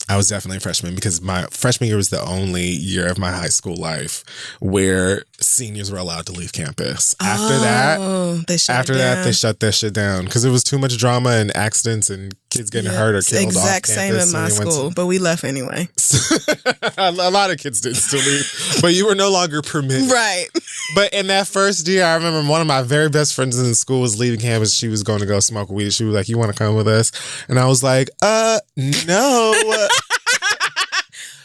I was definitely a freshman because my freshman year was the only year of my high school life where seniors were allowed to leave campus. After that, they shut that shit down because it was too much drama and accidents and kids getting hurt or killed off campus. Exact same in my school, but we left anyway. A lot of kids did still leave, but you were no longer permitted. Right. But in that first year, I remember one of my very best friends in school was leaving campus. She was going to go smoke weed. She was like, "You want to come with us?" And I was like, no.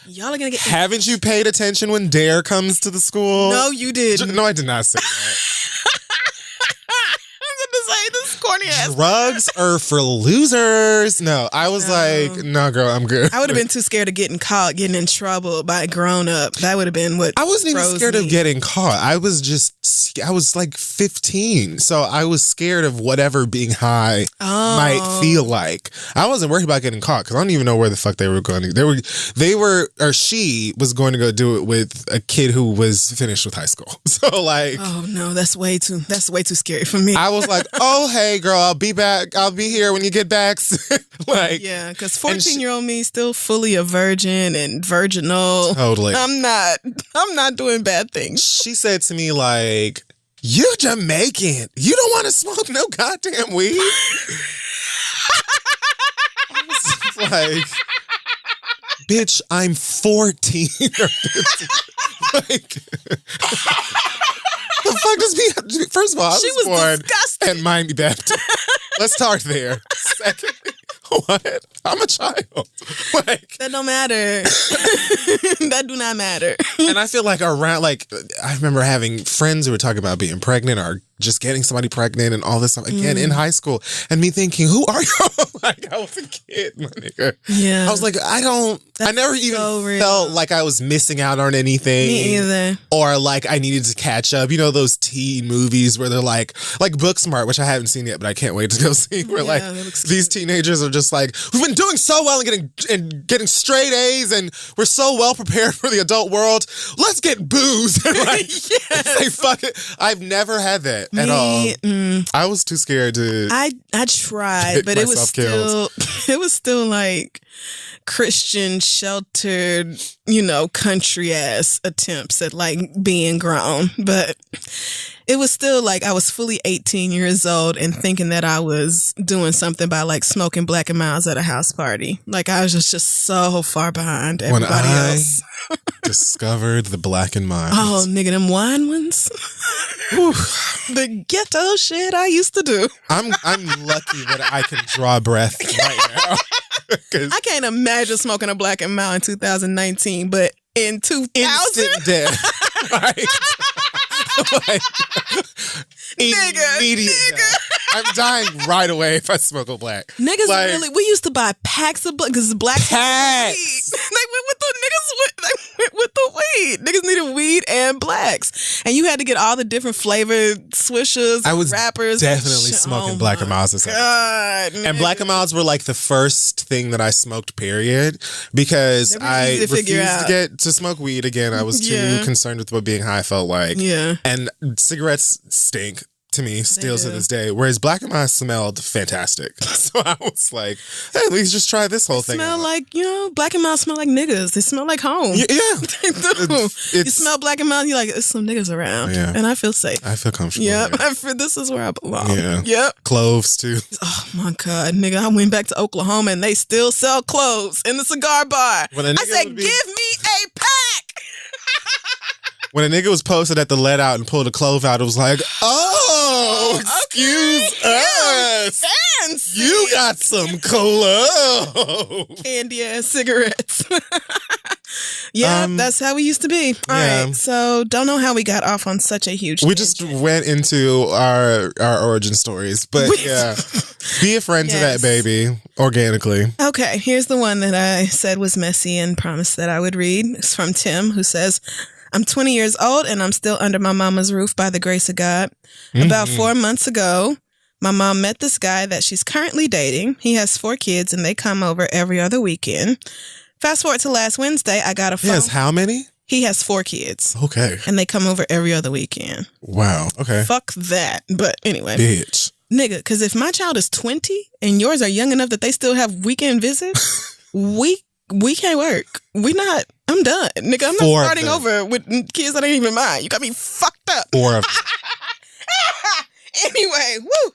Y'all are gonna get. Haven't you paid attention when Dare comes to the school? No, you didn't. No, I did not say that. This corny ass. Drugs are for losers. No, I was like, no, girl, I'm good. I would have been too scared of getting caught, getting in trouble by a grown up. That would have been what. I wasn't even scared of getting caught. I was like 15, so I was scared of whatever being high might feel like. I wasn't worried about getting caught because I don't even know where the fuck they were going to. She was going to go do it with a kid who was finished with high school. So like, oh no, that's way too scary for me. I was like, oh hey girl, I'll be back. I'll be here when you get back. Like, yeah, because 14-year-old me still fully a virgin and virginal. Totally. I'm not doing bad things. She said to me like, "You're Jamaican. You don't want to smoke no goddamn weed." I was like, bitch, I'm 14 or 15. Like, the fuck does me? First of all, I was born disgusting. and Miami Baptist. Let's start there. Secondly, what? I'm a child. Like, that don't matter. That do not matter. And I feel like around, like, I remember having friends who were talking about being pregnant or just getting somebody pregnant and all this stuff again in high school. And me thinking, who are you? Like, I was a kid, my nigga. Yeah. I was like, I never even felt like I was missing out on anything. Me either. Or like I needed to catch up. You know, those teen movies where they're like Booksmart, which I haven't seen yet, but I can't wait to go see. Where like these teenagers are just like, we've been doing so well and getting straight A's and we're so well prepared for the adult world. Let's get booze and like say fuck it. I've never had that at all. I was too scared to. I tried, but it was still like Christian sheltered, country ass attempts at like being grown. But it was still like I was fully 18 years old and thinking that I was doing something by like smoking Black and Milds at a house party. Like I was just so far behind everybody else. Discovered the Black and Milds. Oh, nigga, them wine ones. The ghetto shit I used to do. I'm lucky that I can draw breath right now. I can't imagine smoking a Black and Mild in 2019, but in 2000, instant death. Like immediate death. I'm dying right away if I smoke a black. Niggas like, really, we used to buy packs of black because black packs. They went with the niggas. They went with the weed. Niggas needed weed and blacks, and you had to get all the different flavored swishers. I was wrappers. definitely smoking Black and Milds. And Black and Milds were like the first thing that I smoked. Period, because I refused to get to smoke weed again. I was too concerned with what being high felt like. Yeah, and cigarettes stink. To me, still to this day. Whereas Black and Mild smelled fantastic. So I was like, hey, at least just try this whole thing. Smell like, Black and Mild smell like niggas. They smell like home. Yeah. They do. You smell Black and Mild, you're like, there's some niggas around. Yeah. And I feel safe. I feel comfortable. Yep. This is where I belong. Yeah. Yep. Cloves too. Oh my God, nigga. I went back to Oklahoma and they still sell cloves in the cigar bar. I said, give me a pack. When a nigga was posted at the let out and pulled a clove out, it was like, excuse us. Fancy. You got some clove. Candy ass cigarettes. That's how we used to be. All right. So don't know how we got off on such a huge We just went into our origin stories. But be a friend to that baby organically. Okay. Here's the one that I said was messy and promised that I would read. It's from Tim, who says, I'm 20 years old and I'm still under my mama's roof by the grace of God. About 4 months ago, my mom met this guy that she's currently dating. He has 4 kids and they come over every other weekend. Fast forward to last Wednesday, I got a phone. He has how many? He has 4 kids. Okay. And they come over every other weekend. Wow. Okay. Fuck that. But anyway. Bitch. Nigga, because if my child is 20 and yours are young enough that they still have weekend visits, we can't work. I'm done. Nigga, I'm not starting over with kids that ain't even mine. You got me fucked up. 4 of them. Anyway, woo.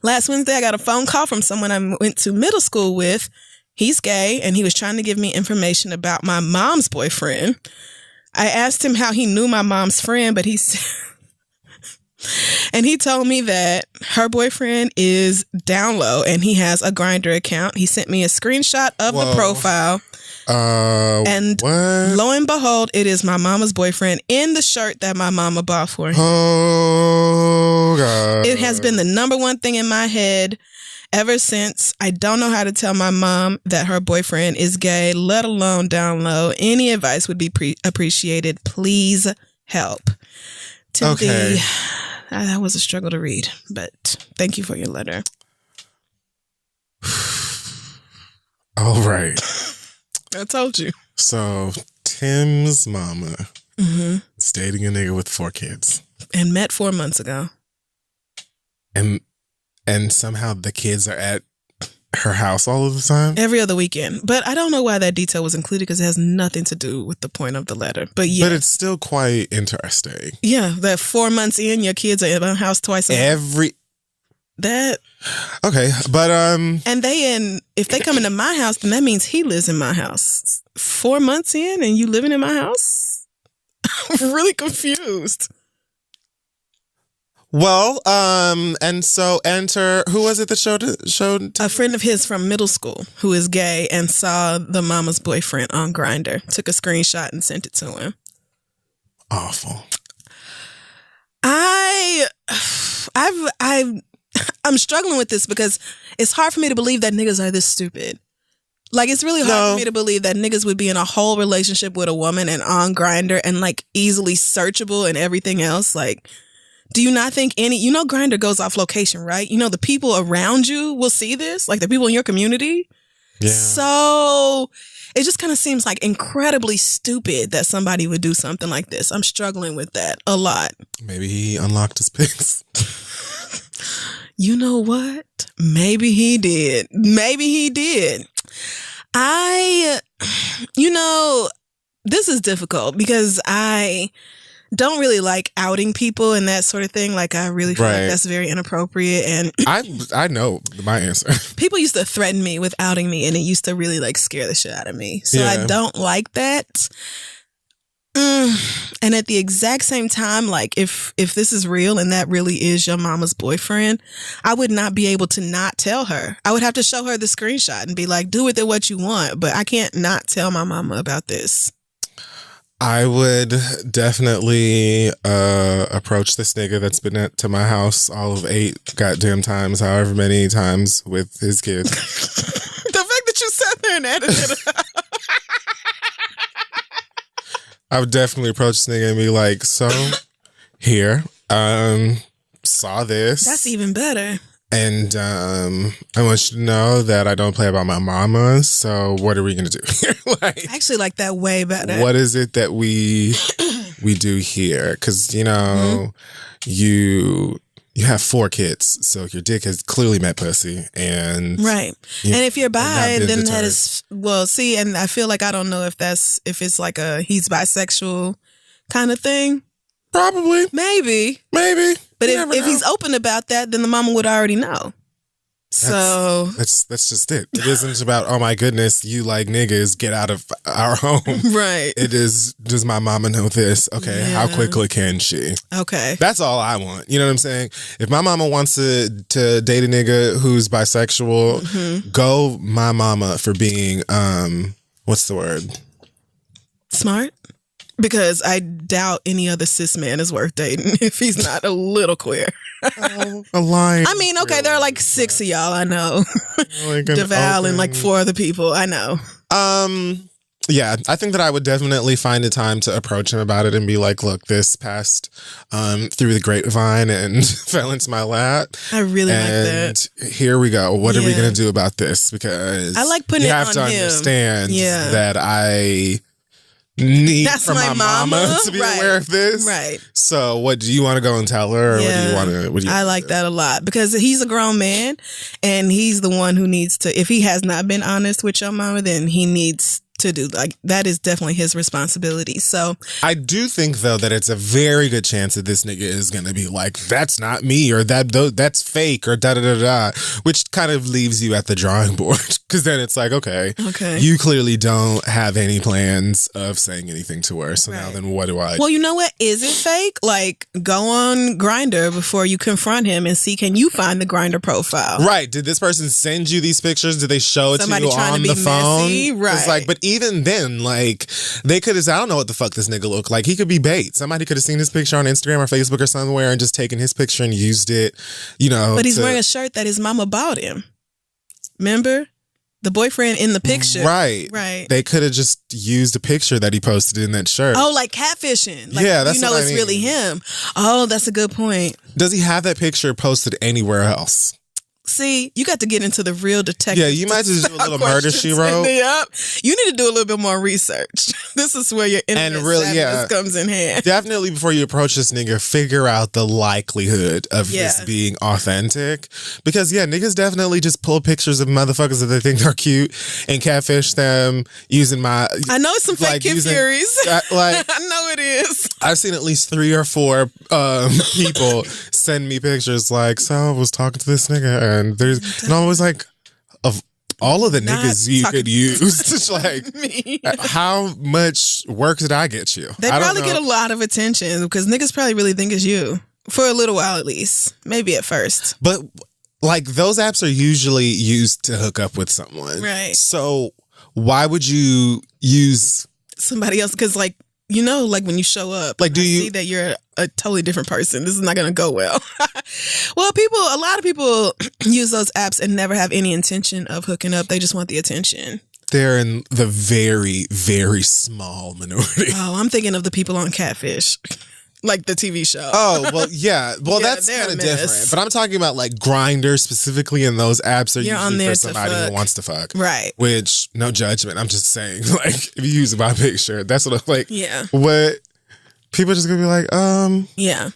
Last Wednesday, I got a phone call from someone I went to middle school with. He's gay, and he was trying to give me information about my mom's boyfriend. I asked him how he knew my mom's friend, but he told me that her boyfriend is down low, and he has a Grindr account. He sent me a screenshot of the profile. And lo and behold, it is my mama's boyfriend in the shirt that my mama bought for him. Oh, God. It has been the number one thing in my head ever since. I don't know how to tell my mom that her boyfriend is gay, let alone down low. Any advice would be appreciated. Please help. Timothy, that was a struggle to read, but thank you for your letter. All right. I told you. So, Tim's mama is dating a nigga with 4 kids. And met 4 months ago. And somehow the kids are at her house all of the time? Every other weekend. But I don't know why that detail was included because it has nothing to do with the point of the letter. But yeah. But it's still quite interesting. Yeah, that 4 months in, your kids are at my house twice a month. Okay, but and if they come into my house, then that means he lives in my house. 4 months in and you living in my house? I'm really confused. Well, and so enter, who was it that showed A friend of his from middle school who is gay and saw the mama's boyfriend on Grindr, took a screenshot and sent it to him. Awful. I'm struggling with this because it's hard for me to believe that niggas are this stupid. Like, it's really hard for me to believe that niggas would be in a whole relationship with a woman and on Grindr and like easily searchable and everything else. Like, do you not think Grindr goes off location, right? The people around you will see this, like the people in your community. Yeah. So it just kind of seems like incredibly stupid that somebody would do something like this. I'm struggling with that a lot. Maybe he unlocked his pics. You know what? Maybe he did. This is difficult because I don't really like outing people and that sort of thing. Like, I really feel like that's very inappropriate. And I know my answer. People used to threaten me with outing me, and it used to really like scare the shit out of me. So I don't like that. And at the exact same time, like if this is real and that really is your mama's boyfriend, I would not be able to not tell her. I would have to show her the screenshot and be like, do with it what you want, but I can't not tell my mama about this. I would definitely approach this nigga that's been to my house all of 8 goddamn times, however many times with his kids. The fact that you sat there and edited it. I would definitely approach this nigga and be like, so, here, saw this. That's even better. And I want you to know that I don't play about my mama, so what are we going to do here? I actually like that way better. What is it that we do here? Because, you have 4 kids, so your dick has clearly met pussy. And right. And if you're bi, then that is, and I feel like I don't know if it's like a he's bisexual kind of thing. Probably. Maybe. But if he's open about that, then the mama would already know. So that's just it. It isn't about, oh my goodness, you like niggas, get out of our home. Right. It is, does my mama know this? Okay, how quickly can she? Okay. That's all I want. You know what I'm saying? If my mama wants to date a nigga who's bisexual, go my mama for being, what's the word? Smart? Because I doubt any other cis man is worth dating if he's not a little queer. A line. I mean, okay, there are like 6 of y'all, I know. DeVal and like 4 other people, I know. Yeah, I think that I would definitely find a time to approach him about it and be like, look, this passed through the grapevine and fell into my lap. I really like that. Here we go. What are we going to do about this? Because I like putting you have to understand that I need for my mama to be aware of this. Right. So what, do you want to go and tell her? Or what do you I like that a lot because he's a grown man and he's the one who needs to, if he has not been honest with your mama, then he needs to do, like, that is definitely his responsibility. So I do think though that it's a very good chance that this nigga is going to be like, that's not me, or that's fake, or da da da da, which kind of leaves you at the drawing board because then it's like, okay, you clearly don't have any plans of saying anything to her. So now then what do I do? Well, you know what? Is it fake? Like, go on Grindr before you confront him and see, can you find the Grindr profile? Right. Did this person send you these pictures? Did they show it to you on the phone? Messy? Right. It's like, but even then, like, they could have said, I don't know what the fuck this nigga looked like. He could be bait. Somebody could have seen his picture on Instagram or Facebook or somewhere and just taken his picture and used it, But he's wearing a shirt that his mama bought him. Remember? The boyfriend in the picture. Right. They could have just used a picture that he posted in that shirt. Oh, like catfishing. Like, yeah, that's what I mean. It's really him. Oh, that's a good point. Does he have that picture posted anywhere else? See, you got to get into the real detective. Yeah, you might just do a little murder she wrote. Yep. You need to do a little bit more research. This is where your internet savviness comes in hand. Definitely before you approach this nigga, figure out the likelihood of this being authentic. Because niggas definitely just pull pictures of motherfuckers that they think are cute and catfish them using my... I know it's some fake kid theories. I know it is. I've seen at least 3 or 4 people send me pictures like, so I was talking to this nigga and I'm always like, of all of the niggas you could use, like, me. How much work did I get you? They probably get a lot of attention because niggas probably really think it's you. For a little while at least. Maybe at first. But like those apps are usually used to hook up with someone. Right. So why would you use somebody else? Because like, you know, like when you show up, like, do you see that you're a totally different person? This is not going to go well. Well, a lot of people use those apps and never have any intention of hooking up. They just want the attention. They're in the very, very small minority. Oh, I'm thinking of the people on Catfish. Like the TV show. Oh, well, yeah. Well, Yeah, that's they're kind a of mess. different. But I'm talking about like Grindr specifically, and those apps are You're on usually there for to somebody fuck. who wants to fuck. Right. Which, no judgment. I'm just saying, like, if you use my picture, that's what I'm like. Yeah. What? People just gonna be like, Yeah.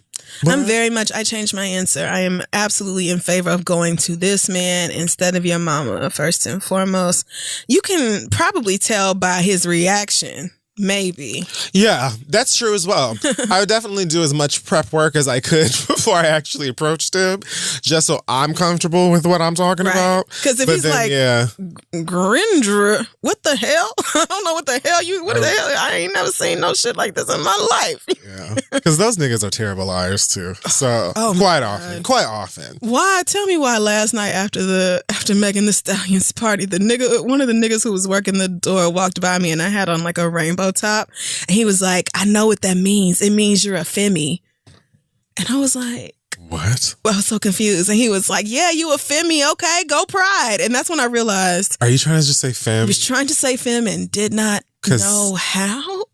I changed my answer. I am absolutely in favor of going to this man instead of your mama, first and foremost. You can probably tell by his reaction. Maybe. Yeah, that's true as well. I would definitely do as much prep work as I could before I actually approached him, just so I'm comfortable with what I'm talking about. Because if he's like, Grindr, what the hell? I don't know what the hell I ain't never seen no shit like this in my life. Yeah, because those niggas are terrible liars too. So quite often. Why? Tell me why last night after Megan Thee Stallion's party, one of the niggas who was working the door walked by me and I had on like a rainbow top, and he was like, I know what that means. It means you're a femi. And I was like, what? Well, I was so confused. And he was like, yeah, you a femi. Okay, go Pride. And that's when I realized. Are you trying to just say fem? I was trying to say fem and did not know how.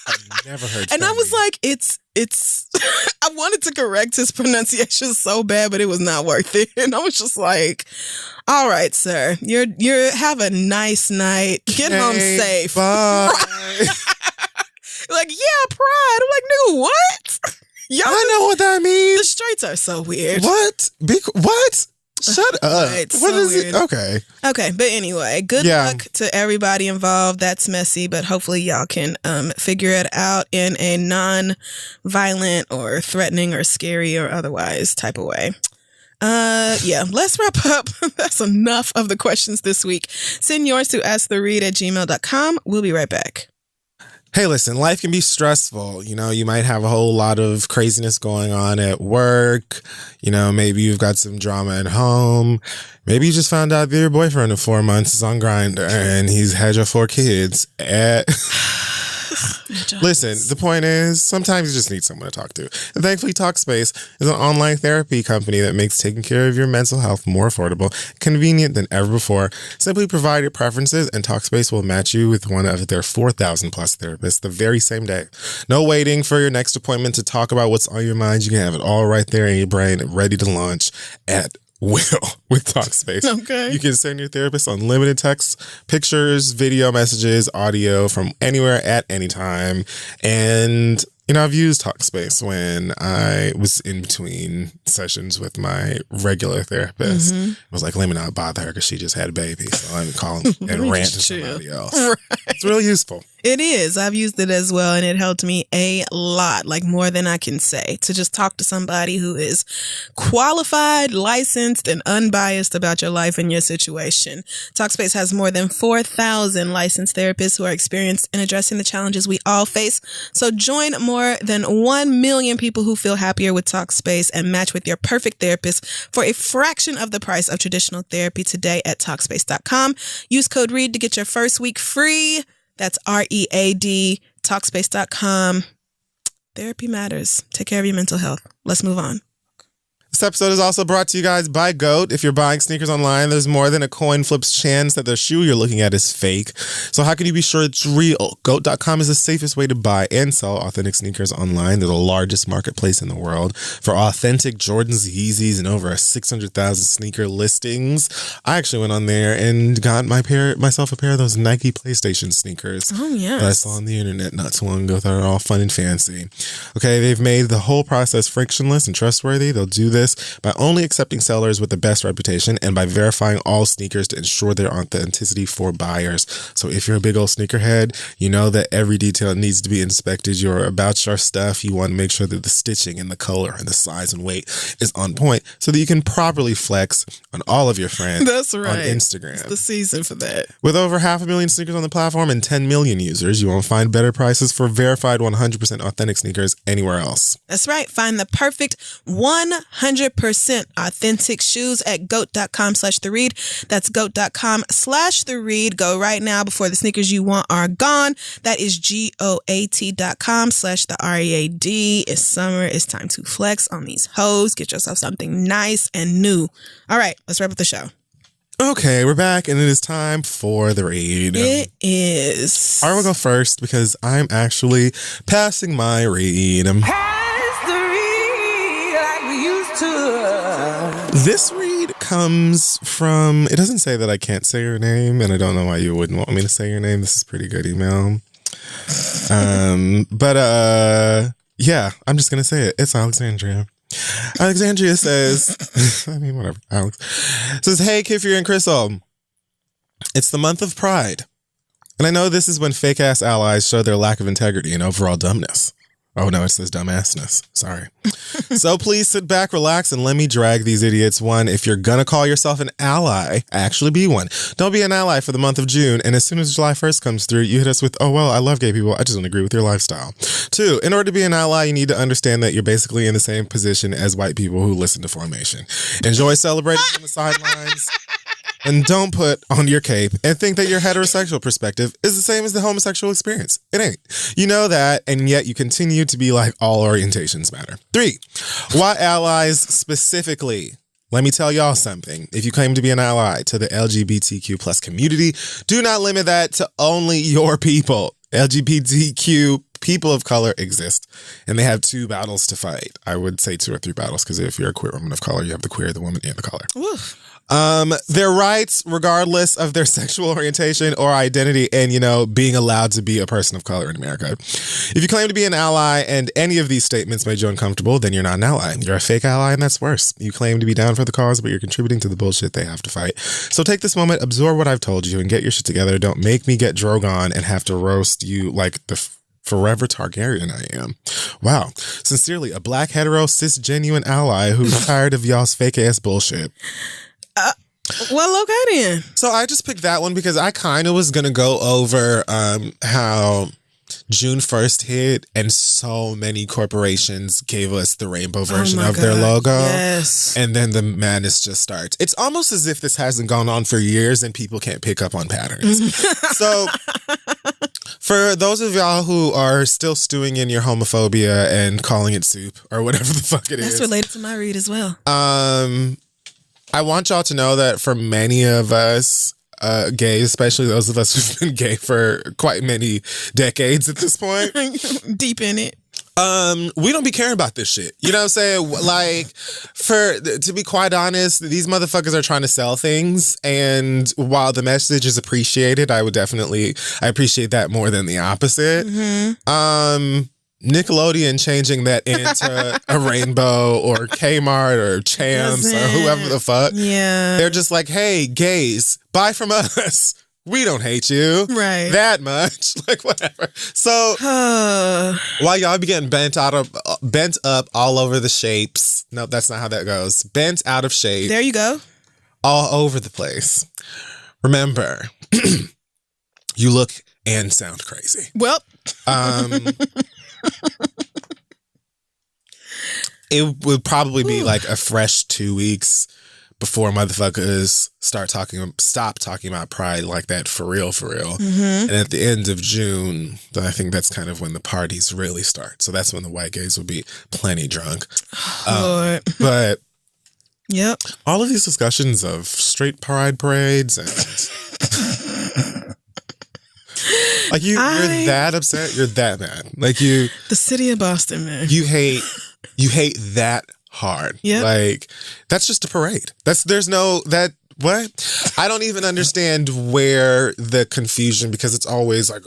I've never heard and femi. I was like, it's I wanted to correct his pronunciation so bad, but it was not worth it. And I was just like, all right, sir, you're have a nice night. Get home safe. Bye. Like, yeah, Pride. I'm like, nigga, what? Y'all I know what that means. The straights are so weird. What? What? Shut up. Right, What so is weird. it? Okay. Okay, but anyway, good luck to everybody involved. That's messy, but hopefully y'all can figure it out in a non-violent or threatening or scary or otherwise type of way. Let's wrap up. That's enough of the questions this week. Send yours to asktheread@gmail.com. We'll be right back. Hey, listen, life can be stressful. You know, you might have a whole lot of craziness going on at work. You know, maybe you've got some drama at home. Maybe you just found out that your boyfriend of 4 months is on Grindr and he's had your 4 kids at... Listen, the point is, sometimes you just need someone to talk to. And thankfully, Talkspace is an online therapy company that makes taking care of your mental health more affordable, convenient than ever before. Simply provide your preferences, and Talkspace will match you with one of their 4,000 plus therapists the very same day. No waiting for your next appointment to talk about what's on your mind. You can have it all right there in your brain, ready to launch at will with Talkspace. Okay. You can send your therapist unlimited texts, pictures, video messages, audio from anywhere at any time. And, you know, I've used Talkspace when I was in between sessions with my regular therapist. I was like, let me not bother her because she just had a baby. So let me call him and rant to somebody else. Right. It's really useful. It is. I've used it as well, and it helped me a lot, like more than I can say, to just talk to somebody who is qualified, licensed, and unbiased about your life and your situation. Talkspace has more than 4,000 licensed therapists who are experienced in addressing the challenges we all face. So join more than 1 million people who feel happier with Talkspace and match with your perfect therapist for a fraction of the price of traditional therapy today at Talkspace.com. Use code READ to get your first week free. That's READ, Talkspace.com. Therapy matters. Take care of your mental health. Let's move on. This episode is also brought to you guys by GOAT. If you're buying sneakers online, there's more than a coin flip's chance that the shoe you're looking at is fake. So how can you be sure it's real? GOAT.com is the safest way to buy and sell authentic sneakers online. They're the largest marketplace in the world for authentic Jordans, Yeezys, and over 600,000 sneaker listings. I actually went on there and got myself a pair of those Nike PlayStation sneakers. Oh, yeah. That I saw on the internet not too long ago. Thought they were all fun and fancy. Okay, they've made the whole process frictionless and trustworthy. They'll do this business by only accepting sellers with the best reputation and by verifying all sneakers to ensure their authenticity for buyers. So if you're a big old sneakerhead, you know that every detail needs to be inspected. You're about your stuff. You want to make sure that the stitching and the color and the size and weight is on point so that you can properly flex on all of your friends. That's right. On Instagram. It's the season for that. With over 500,000 sneakers on the platform and 10 million users, you won't find better prices for verified 100% authentic sneakers anywhere else. That's right. Find the perfect 100% authentic shoes at goat.com/theread. That's goat.com/theread. Go right now before the sneakers you want are gone. That is GOAT.com/theread. It's summer. It's time to flex on these hoes. Get yourself something nice and new. All right, let's wrap up the show. Okay, we're back, and it is time for the read. It is. I will go first because I'm actually passing my read. Pass the read like we used to. This read comes from, it doesn't say that I can't say your name, and I don't know why you wouldn't want me to say your name. This is pretty good email. Yeah, I'm just going to say it. It's Alexandria. Alexandria says, I mean, whatever. Alex says, hey, Kiffer and Crystal. It's the month of Pride. And I know this is when fake ass allies show their lack of integrity and overall dumbness. Oh, no, it says dumbassness. Sorry. So please sit back, relax, and let me drag these idiots. One, if you're going to call yourself an ally, actually be one. Don't be an ally for the month of June. And as soon as July 1st comes through, you hit us with, oh, well, I love gay people. I just don't agree with your lifestyle. Two, in order to be an ally, you need to understand that you're basically in the same position as white people who listen to Formation. Enjoy celebrating from the sidelines. And don't put on your cape and think that your heterosexual perspective is the same as the homosexual experience. It ain't. You know that, and yet you continue to be like all orientations matter. Three, why allies specifically? Let me tell y'all something. If you claim to be an ally to the LGBTQ plus community, do not limit that to only your people. LGBTQ people of color exist, and they have two battles to fight. I would say 2 or 3 battles, because if you're a queer woman of color, you have the queer, the woman, and the color. Oof. Their rights, regardless of their sexual orientation or identity, and, you know, being allowed to be a person of color in America. If you claim to be an ally and any of these statements made you uncomfortable, then you're not an ally. You're a fake ally, and that's worse. You claim to be down for the cause, but you're contributing to the bullshit they have to fight. So take this moment, absorb what I've told you, and get your shit together. Don't make me get Drogon and have to roast you like the forever Targaryen I am. Wow. Sincerely, a black, hetero, cis, genuine ally who's tired of y'all's fake ass bullshit. Well, okay then. So I just picked that one because I kind of was going to go over how June 1st hit and so many corporations gave us the rainbow version of their logo. Yes. And then the madness just starts. It's almost as if this hasn't gone on for years and people can't pick up on patterns. So for those of y'all who are still stewing in your homophobia and calling it soup or whatever the fuck it is. That's related to my read as well. I want y'all to know that for many of us, gays, especially those of us who've been gay for quite many decades at this point. Deep in it. We don't be caring about this shit. You know what I'm saying? Like, to be quite honest, these motherfuckers are trying to sell things. And while the message is appreciated, I appreciate that more than the opposite. Mm-hmm. Nickelodeon changing that into a rainbow or Kmart or Champs or whoever the fuck. Yeah. They're just like, hey, gays, buy from us. We don't hate you. Right. That much. Like, whatever. So while y'all be getting bent up all over the shapes. No, that's not how that goes. Bent out of shape. There you go. All over the place. Remember, you look and sound crazy. Well. It would probably be like a fresh 2 weeks before motherfuckers stop talking about pride like that for real. Mm-hmm. And at the end of June, I think that's kind of when the parties really start. So that's when the white gays will be plenty drunk. But yep, all of these discussions of straight pride parades and like you're that upset, you're that mad. Like the city of Boston, man. You hate that hard. Yeah. Like that's just a parade. What? I don't even understand where the confusion, because it's always like,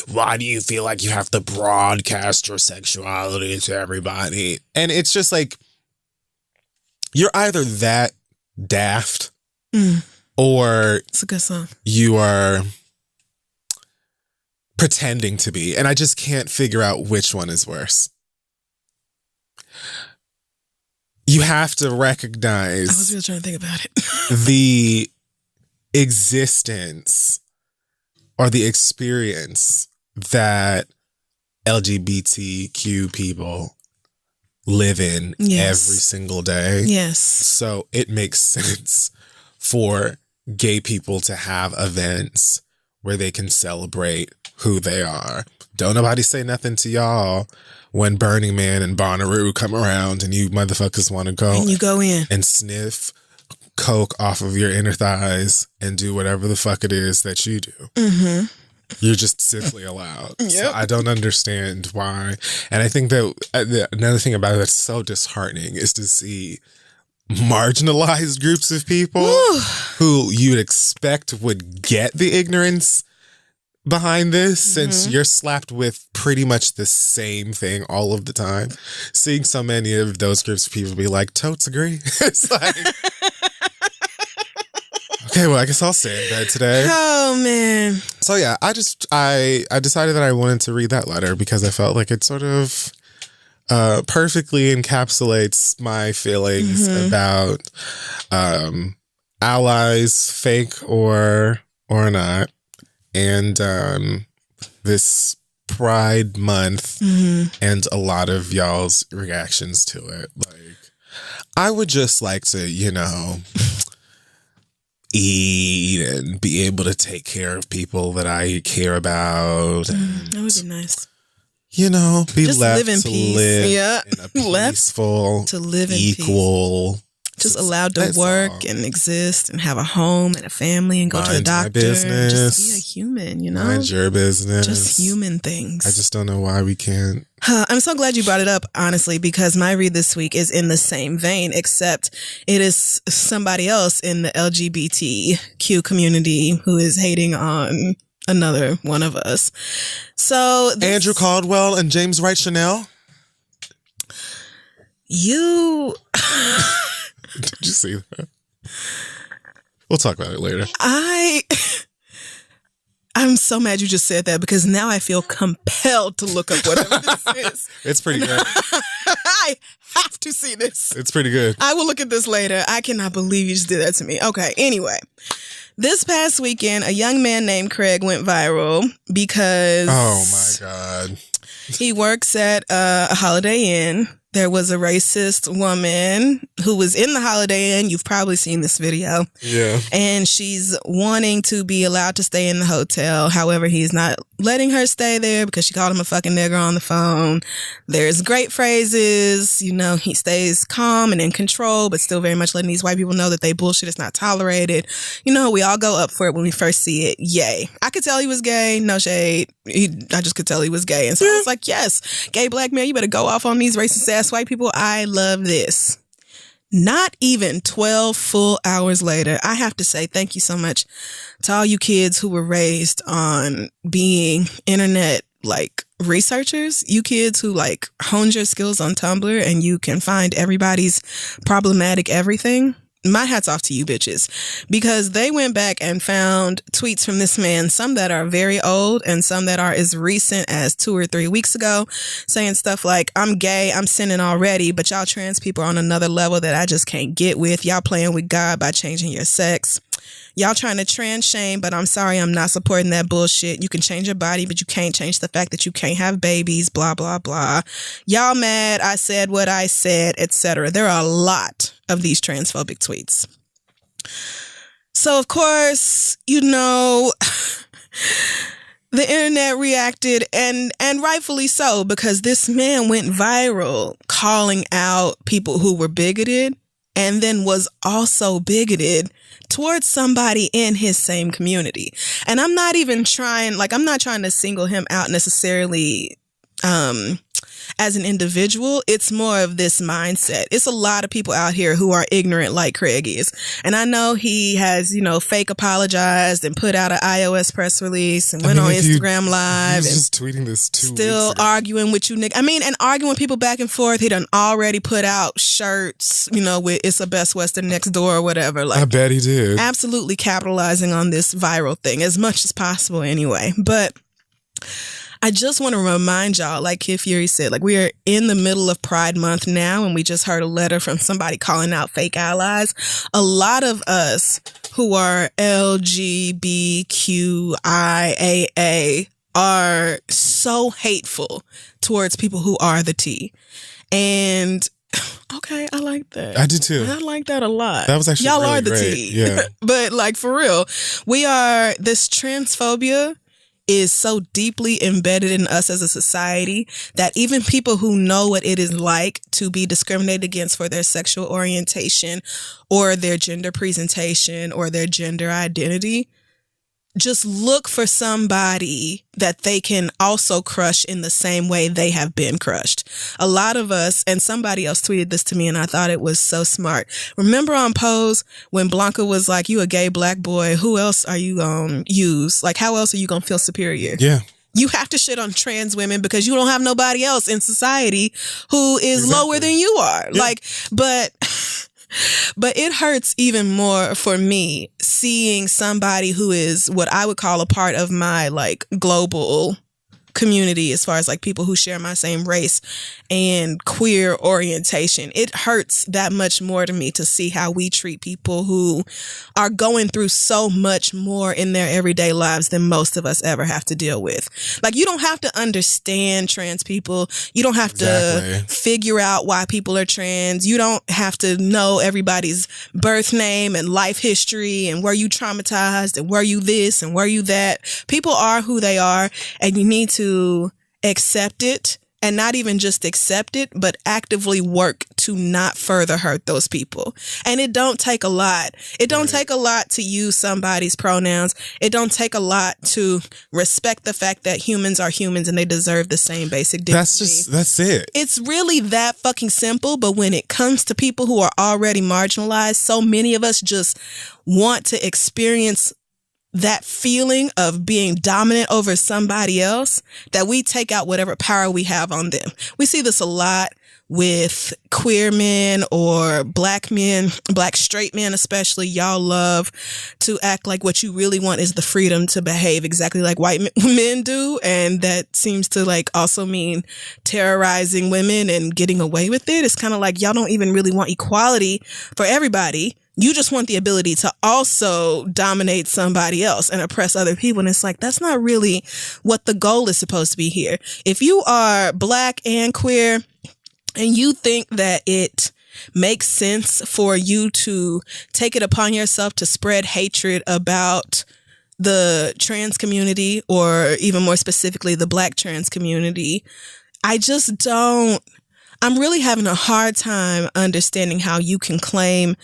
why do you feel like you have to broadcast your sexuality to everybody? And it's just like, you're either that daft or It's a good song. you are pretending to be. And I just can't figure out which one is worse. You have to recognize I was really trying to think about it. the existence or the experience that LGBTQ people live in every single day. Yes. So it makes sense for gay people to have events where they can celebrate who they are. Don't nobody say nothing to y'all when Burning Man and Bonnaroo come around and you motherfuckers want to go. And you go in. And sniff coke off of your inner thighs and do whatever the fuck it is that you do. Mm-hmm. You're just simply allowed. Yep. So I don't understand why. And I think that another thing about it that's so disheartening is to see marginalized groups of people who you'd expect would get the ignorance behind this, since you're slapped with pretty much the same thing all of the time. Seeing so many of those groups of people be like, totes agree. It's like, okay, well, I guess I'll stay in bed today. Oh, man. So yeah, I decided that I wanted to read that letter because I felt like it sort of perfectly encapsulates my feelings about allies, fake or not, and this Pride Month and a lot of y'all's reactions to it. Like, I would just like to, eat and be able to take care of people that I care about. And, that would be nice. Be just left live in to peace. live Yeah. in a peaceful, to live in equal, peace. Just allowed to work and exist and have a home and a family and go to the doctor. Business. Just be a human, Mind your business. Just human things. I just don't know why we can't. I'm so glad you brought it up, honestly, because my read this week is in the same vein, except it is somebody else in the LGBTQ community who is hating on another one of us. So Andrew Caldwell and James Wright Chanel. Did you see that? We'll talk about it later. I'm so mad you just said that, because now I feel compelled to look up whatever this is. It's pretty good. I have to see this. It's pretty good. I will look at this later. I cannot believe you just did that to me. Okay, anyway. This past weekend, a young man named Craig went viral because... Oh, my God. He works at a Holiday Inn. There was a racist woman who was in the Holiday Inn. You've probably seen this video. Yeah. And she's wanting to be allowed to stay in the hotel. However, he's not letting her stay there because she called him a fucking nigger on the phone. There's great phrases. He stays calm and in control, but still very much letting these white people know that they bullshit is not tolerated. We all go up for it when we first see it. Yay. I could tell he was gay. No shade. I just could tell he was gay. And so I was like, yes, gay black man, you better go off on these racist ass white people. I love this. Not even 12 full hours later, I have to say thank you so much to all you kids who were raised on being internet researchers. You kids who honed your skills on Tumblr and you can find everybody's problematic everything. My hat's off to you bitches, because they went back and found tweets from this man, some that are very old and some that are as recent as 2 or 3 weeks ago, saying stuff like, I'm gay, I'm sinning already, but y'all trans people are on another level that I just can't get with. Y'all playing with God by changing your sex. Y'all trying to trans shame, but I'm sorry, I'm not supporting that bullshit. You can change your body, but you can't change the fact that you can't have babies, blah, blah, blah. Y'all mad, I said what I said, etc. There are a lot of these transphobic tweets. So, of course, the internet reacted, and rightfully so, because this man went viral calling out people who were bigoted and then was also bigoted towards somebody in his same community. And I'm not even trying, I'm not trying to single him out necessarily as an individual, it's more of this mindset. It's a lot of people out here who are ignorant like Craig is. And I know he has, fake apologized and put out an iOS press release and went on Instagram Live. He's just tweeting this 2 weeks still ago. arguing with you, Nick. And arguing with people back and forth. He done already put out shirts, with It's a Best Western next door or whatever. I bet he did. Absolutely capitalizing on this viral thing as much as possible anyway. But I just want to remind y'all, like Kid Fury said, like we are in the middle of Pride Month now, and we just heard a letter from somebody calling out fake allies. A lot of us who are LGBTQIAA are so hateful towards people who are the T. And okay, I like that. I do too. I like that a lot. That was actually y'all really are the great. T. Yeah. But like for real, this transphobia is so deeply embedded in us as a society that even people who know what it is like to be discriminated against for their sexual orientation or their gender presentation or their gender identity just look for somebody that they can also crush in the same way they have been crushed. A lot of us, and somebody else tweeted this to me and I thought it was so smart. Remember on Pose when Blanca was like, you a gay black boy, who else are you gonna use? Like, how else are you gonna feel superior? Yeah. You have to shit on trans women because you don't have nobody else in society who is lower than you are. Yeah. But it hurts even more for me seeing somebody who is what I would call a part of my like global community as far as like people who share my same race and queer orientation. It hurts that much more to me to see how we treat people who are going through so much more in their everyday lives than most of us ever have to deal with. Like, you don't have to understand trans people. You don't have to figure out why people are trans. You don't have to know everybody's birth name and life history and were you traumatized and were you this and were you that. People are who they are, and you need to accept it, and not even just accept it, but actively work to not further hurt those people. And it don't take a lot. It don't take a lot to use somebody's pronouns. It don't take a lot to respect the fact that humans are humans and they deserve the same basic dignity. That's it. It's really that fucking simple. But when it comes to people who are already marginalized, so many of us just want to experience that feeling of being dominant over somebody else that we take out whatever power we have on them. We see this a lot with queer men or black men, black straight men especially. Y'all love to act like what you really want is the freedom to behave exactly like white men do. And that seems to like also mean terrorizing women and getting away with it. It's kind of like y'all don't even really want equality for everybody. You just want the ability to also dominate somebody else and oppress other people. And it's like, that's not really what the goal is supposed to be here. If you are black and queer and you think that it makes sense for you to take it upon yourself to spread hatred about the trans community, or even more specifically, the black trans community, I'm really having a hard time understanding how you can claim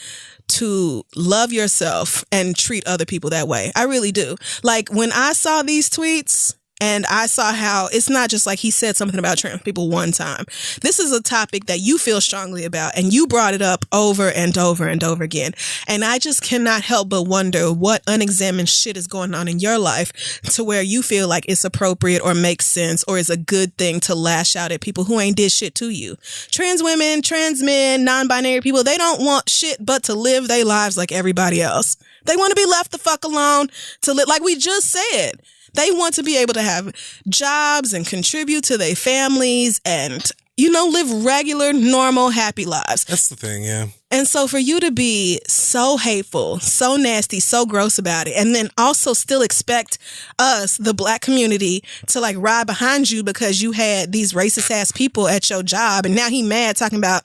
to love yourself and treat other people that way. I really do. Like, when I saw these tweets and I saw how it's not just like he said something about trans people one time. This is a topic that you feel strongly about, and you brought it up over and over and over again. And I just cannot help but wonder what unexamined shit is going on in your life to where you feel like it's appropriate or makes sense or is a good thing to lash out at people who ain't did shit to you. Trans women, trans men, non-binary people, they don't want shit but to live their lives like everybody else. They want to be left the fuck alone to live, like we just said. They want to be able to have jobs and contribute to their families and, live regular, normal, happy lives. That's the thing, yeah. And so for you to be so hateful, so nasty, so gross about it, and then also still expect us, the black community, to like ride behind you because you had these racist ass people at your job, and now he mad talking about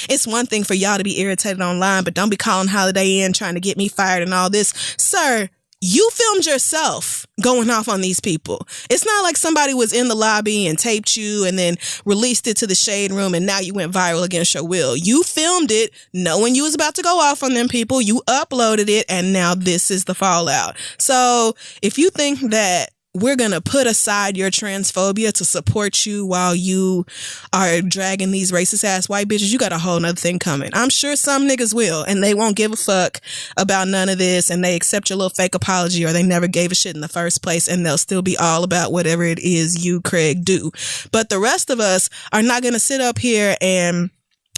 it's one thing for y'all to be irritated online, but don't be calling Holiday Inn trying to get me fired and all this. Sir, you filmed yourself going off on these people. It's not like somebody was in the lobby and taped you and then released it to the shade room and now you went viral against your will. You filmed it knowing you was about to go off on them people. You uploaded it and now this is the fallout. So if you think that we're going to put aside your transphobia to support you while you are dragging these racist ass white bitches, you got a whole nother thing coming. I'm sure some niggas will, and they won't give a fuck about none of this, and they accept your little fake apology, or they never gave a shit in the first place, and they'll still be all about whatever it is you, Craig, do. But the rest of us are not going to sit up here and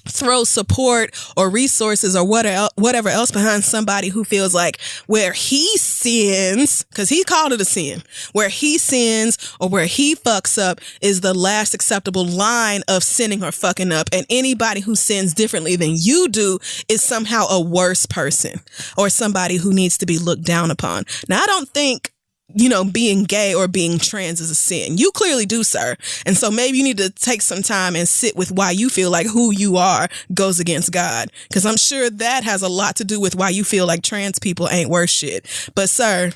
throw support or resources or whatever else behind somebody who feels like where he sins, because he called it a sin, where he sins or where he fucks up is the last acceptable line of sinning or fucking up, and anybody who sins differently than you do is somehow a worse person or somebody who needs to be looked down upon. Now, I don't think being gay or being trans is a sin. You clearly do, sir. And so maybe you need to take some time and sit with why you feel like who you are goes against God. Because I'm sure that has a lot to do with why you feel like trans people ain't worth shit. But sir,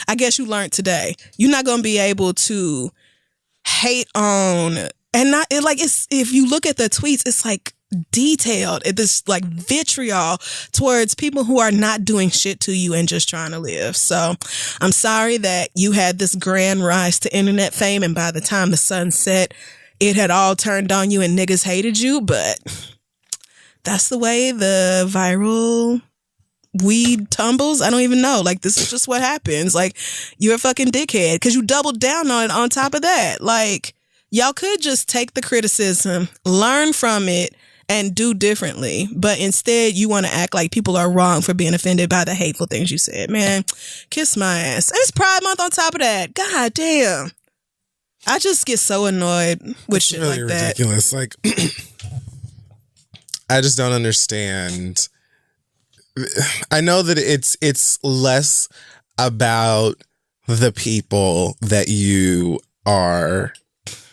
I guess you learned today. You're not going to be able to hate on, and not it's if you look at the tweets, it's like detailed, this like vitriol towards people who are not doing shit to you and just trying to live. So I'm sorry that you had this grand rise to internet fame, and by the time the sun set, it had all turned on you and niggas hated you. But that's the way the viral weed tumbles. I don't even know. Like, this is just what happens. Like, you're a fucking dickhead because you doubled down on it. On top of that, like, y'all could just take the criticism, learn from it, and do differently. But instead, you want to act like people are wrong for being offended by the hateful things you said. Man, kiss my ass. And it's Pride Month on top of that. God damn. I just get so annoyed with shit really like that. Ridiculous. Like, I just don't understand. I know that it's less about the people that you are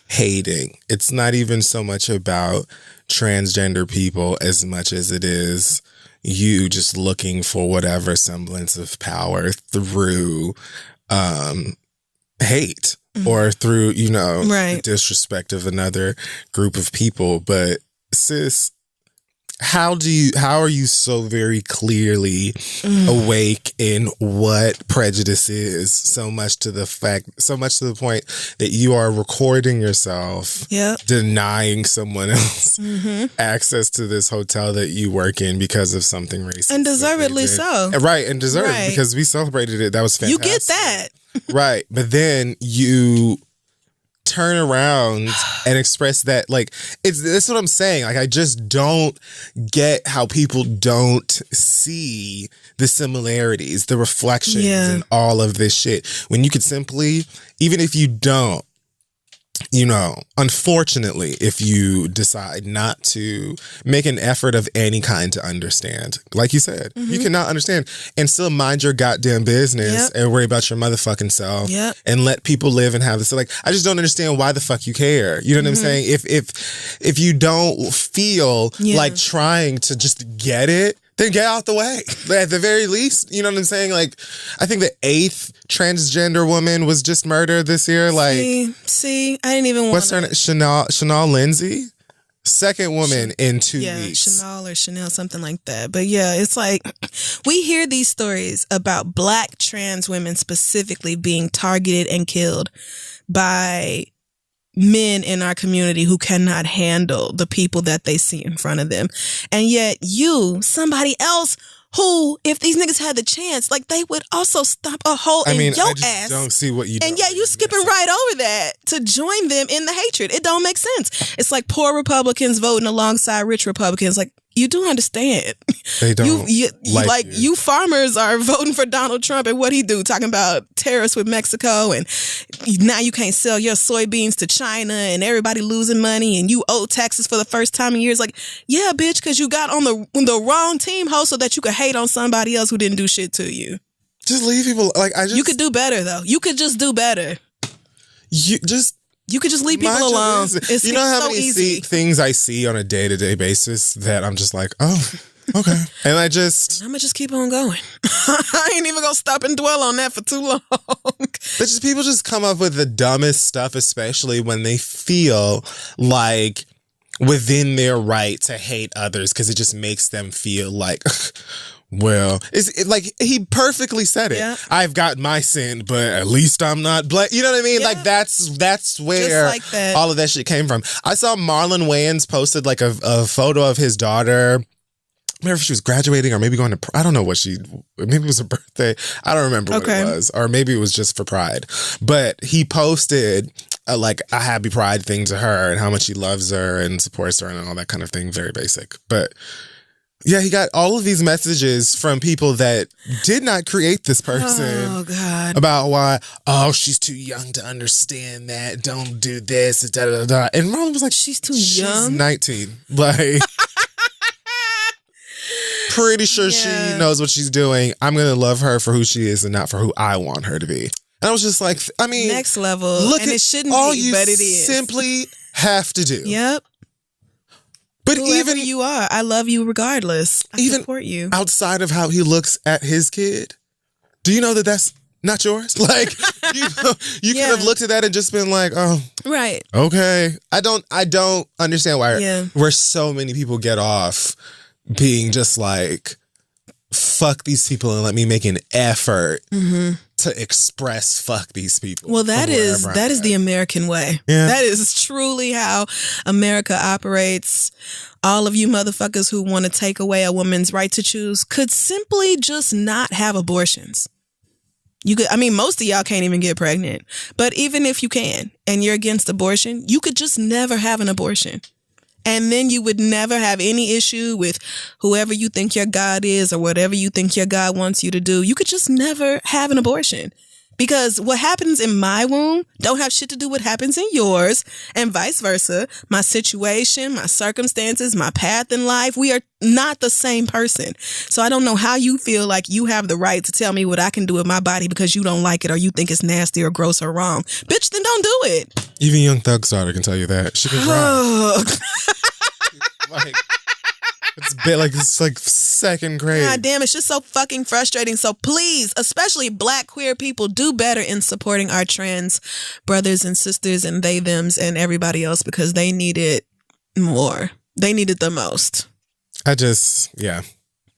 hating. It's not even so much about transgender people as much as it is you just looking for whatever semblance of power through hate or through, the disrespect of another group of people. But sis, how are you so very clearly awake in what prejudice is so much to the point that you are recording yourself denying someone else access to this hotel that you work in because of something racist, and deservedly so, right? And deserved because we celebrated it. That was fantastic. You get that. Right, but then you turn around and express that, like, that's what I'm saying. Like, I just don't get how people don't see the similarities, the reflections, and all of this shit. When you could simply, even if you don't, unfortunately, if you decide not to make an effort of any kind to understand, like you said, you cannot understand and still mind your goddamn business and worry about your motherfucking self and let people live and have this. Like, I just don't understand why the fuck you care. You know what I'm saying? If you don't feel like trying to just get it, then get out the way. At the very least, you know what I'm saying? Like, I think the 8th transgender woman was just murdered this year. Like, see, I didn't even want. What's her name? Chanel Lindsay? 2nd woman in 2 weeks. Chanel, something like that. But yeah, it's like we hear these stories about Black trans women specifically being targeted and killed by men in our community who cannot handle the people that they see in front of them. And yet somebody else who, if these niggas had the chance, like, they would also stomp a hole in your ass. I don't see what you do. And yet you skipping right over that to join them in the hatred. It don't make sense. It's like poor Republicans voting alongside rich Republicans. Like, you do understand. They don't you farmers are voting for Donald Trump and what he do, talking about tariffs with Mexico, and now you can't sell your soybeans to China and everybody losing money and you owe taxes for the first time in years. Like, yeah, bitch, because you got on the wrong team, ho, so that you could hate on somebody else who didn't do shit to you. Just leave people. Like, you could do better, though. You could just do better. You could just leave people alone. It's how so many easy. things I see on a day-to-day basis that I'm just like, oh, okay. And I'm going to just keep on going. I ain't even going to stop and dwell on that for too long. But just people just come up with the dumbest stuff, especially when they feel like within their right to hate others, because it just makes them feel like, well, like he perfectly said it. Yeah. I've got my sin, but at least I'm not black. You know what I mean? Yeah. Like that's where Just like that. all of that shit came from. I saw Marlon Wayans posted like a photo of his daughter. I remember if she was graduating or maybe going to, I don't know maybe it was her birthday. I don't remember what it was. Or maybe it was just for Pride. But he posted like a happy Pride thing to her and how much he loves her and supports her and all that kind of thing. Very basic. But yeah, he got all of these messages from people that did not create this person. Oh, God. About why, she's too young to understand that. Don't do this. Da, da, da. And Marlon was like, She's too young? She's 19. Like... Pretty sure she knows what she's doing. I'm going to love her for who she is and not for who I want her to be. And I was just like, I mean, next level. Look and at it shouldn't all be, you but it is. simply have to do. Yep. But Whoever even you are, I love you regardless. I support you. Outside of how he looks at his kid, do you know that that's not yours? Like, you could have looked at that and just been like, oh, right. Okay. I don't understand where so many people get off being just like, fuck these people and let me make an effort to express fuck these people. Well, that is the American way. Yeah. That is truly how America operates. All of you motherfuckers who want to take away a woman's right to choose could simply just not have abortions. Most of y'all can't even get pregnant. But even if you can and you're against abortion, you could just never have an abortion. And then you would never have any issue with whoever you think your God is or whatever you think your God wants you to do. You could just never have an abortion. Because what happens in my womb don't have shit to do with what happens in yours, and vice versa. My situation, my circumstances, my path in life, we are not the same person. So I don't know how you feel like you have the right to tell me what I can do with my body because you don't like it or you think it's nasty or gross or wrong. Bitch, then don't do it. Even Young Thug's daughter can tell you that. She can drive. It's like second grade. God damn, it's just so fucking frustrating. So please, especially Black queer people, do better in supporting our trans brothers and sisters and they, thems and everybody else because they need it more. They need it the most.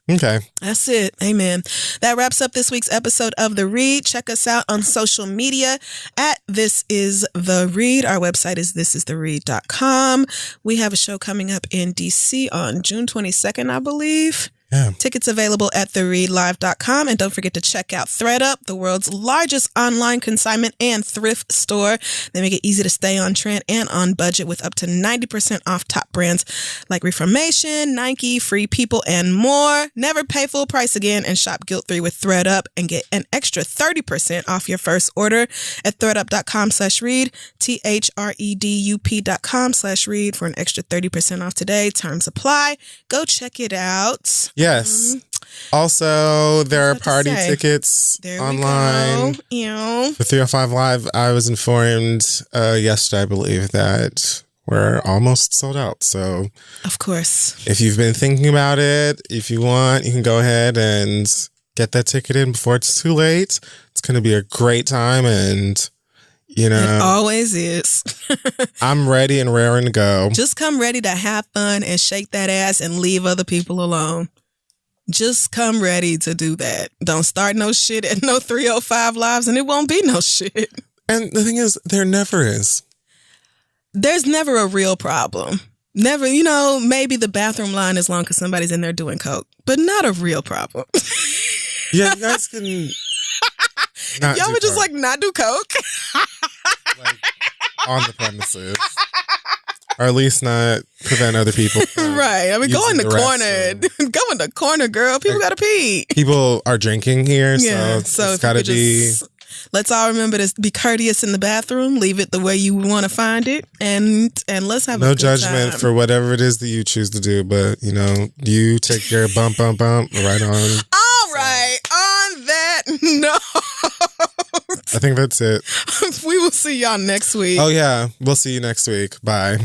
Okay. That's it. Amen. That wraps up this week's episode of The Read. Check us out on social media at This Is The Read. Our website is thisistheread.com. We have a show coming up in DC on June 22nd, I believe. Yeah. Tickets available at thereadlive.com. And don't forget to check out ThredUp, the world's largest online consignment and thrift store. They make it easy to stay on trend and on budget with up to 90% off top brands like Reformation, Nike, Free People, and more. Never pay full price again and shop guilt-free with ThredUp and get an extra 30% off your first order at thredup.com/read, thredup.com/read for an extra 30% off today. Terms apply. Go check it out. Yes. Also, there are party tickets online for 305 Live. I was informed yesterday, I believe, that we're almost sold out. So, of course, if you've been thinking about it, if you want, you can go ahead and get that ticket in before it's too late. It's going to be a great time, and it always is. I'm ready and raring to go. Just come ready to have fun and shake that ass and leave other people alone. Just come ready to do that. Don't start no shit at no 305 Lives and it won't be no shit. And the thing is, there never is. There's never a real problem. Never, maybe the bathroom line is long because somebody's in there doing coke, but not a real problem. Yeah, you guys can. Y'all would just not do coke? On the premises. Or at least not prevent other people from right. Go in the corner. Go in the corner, girl. People gotta pee. People are drinking here, yeah, so it's gotta be. Let's all remember to be courteous in the bathroom. Leave it the way you want to find it, and let's have no a good judgment time. for whatever it is that you choose to do. But you take your bump right on. All right, on that note, I think that's it. We will see y'all next week. Oh yeah, we'll see you next week. Bye.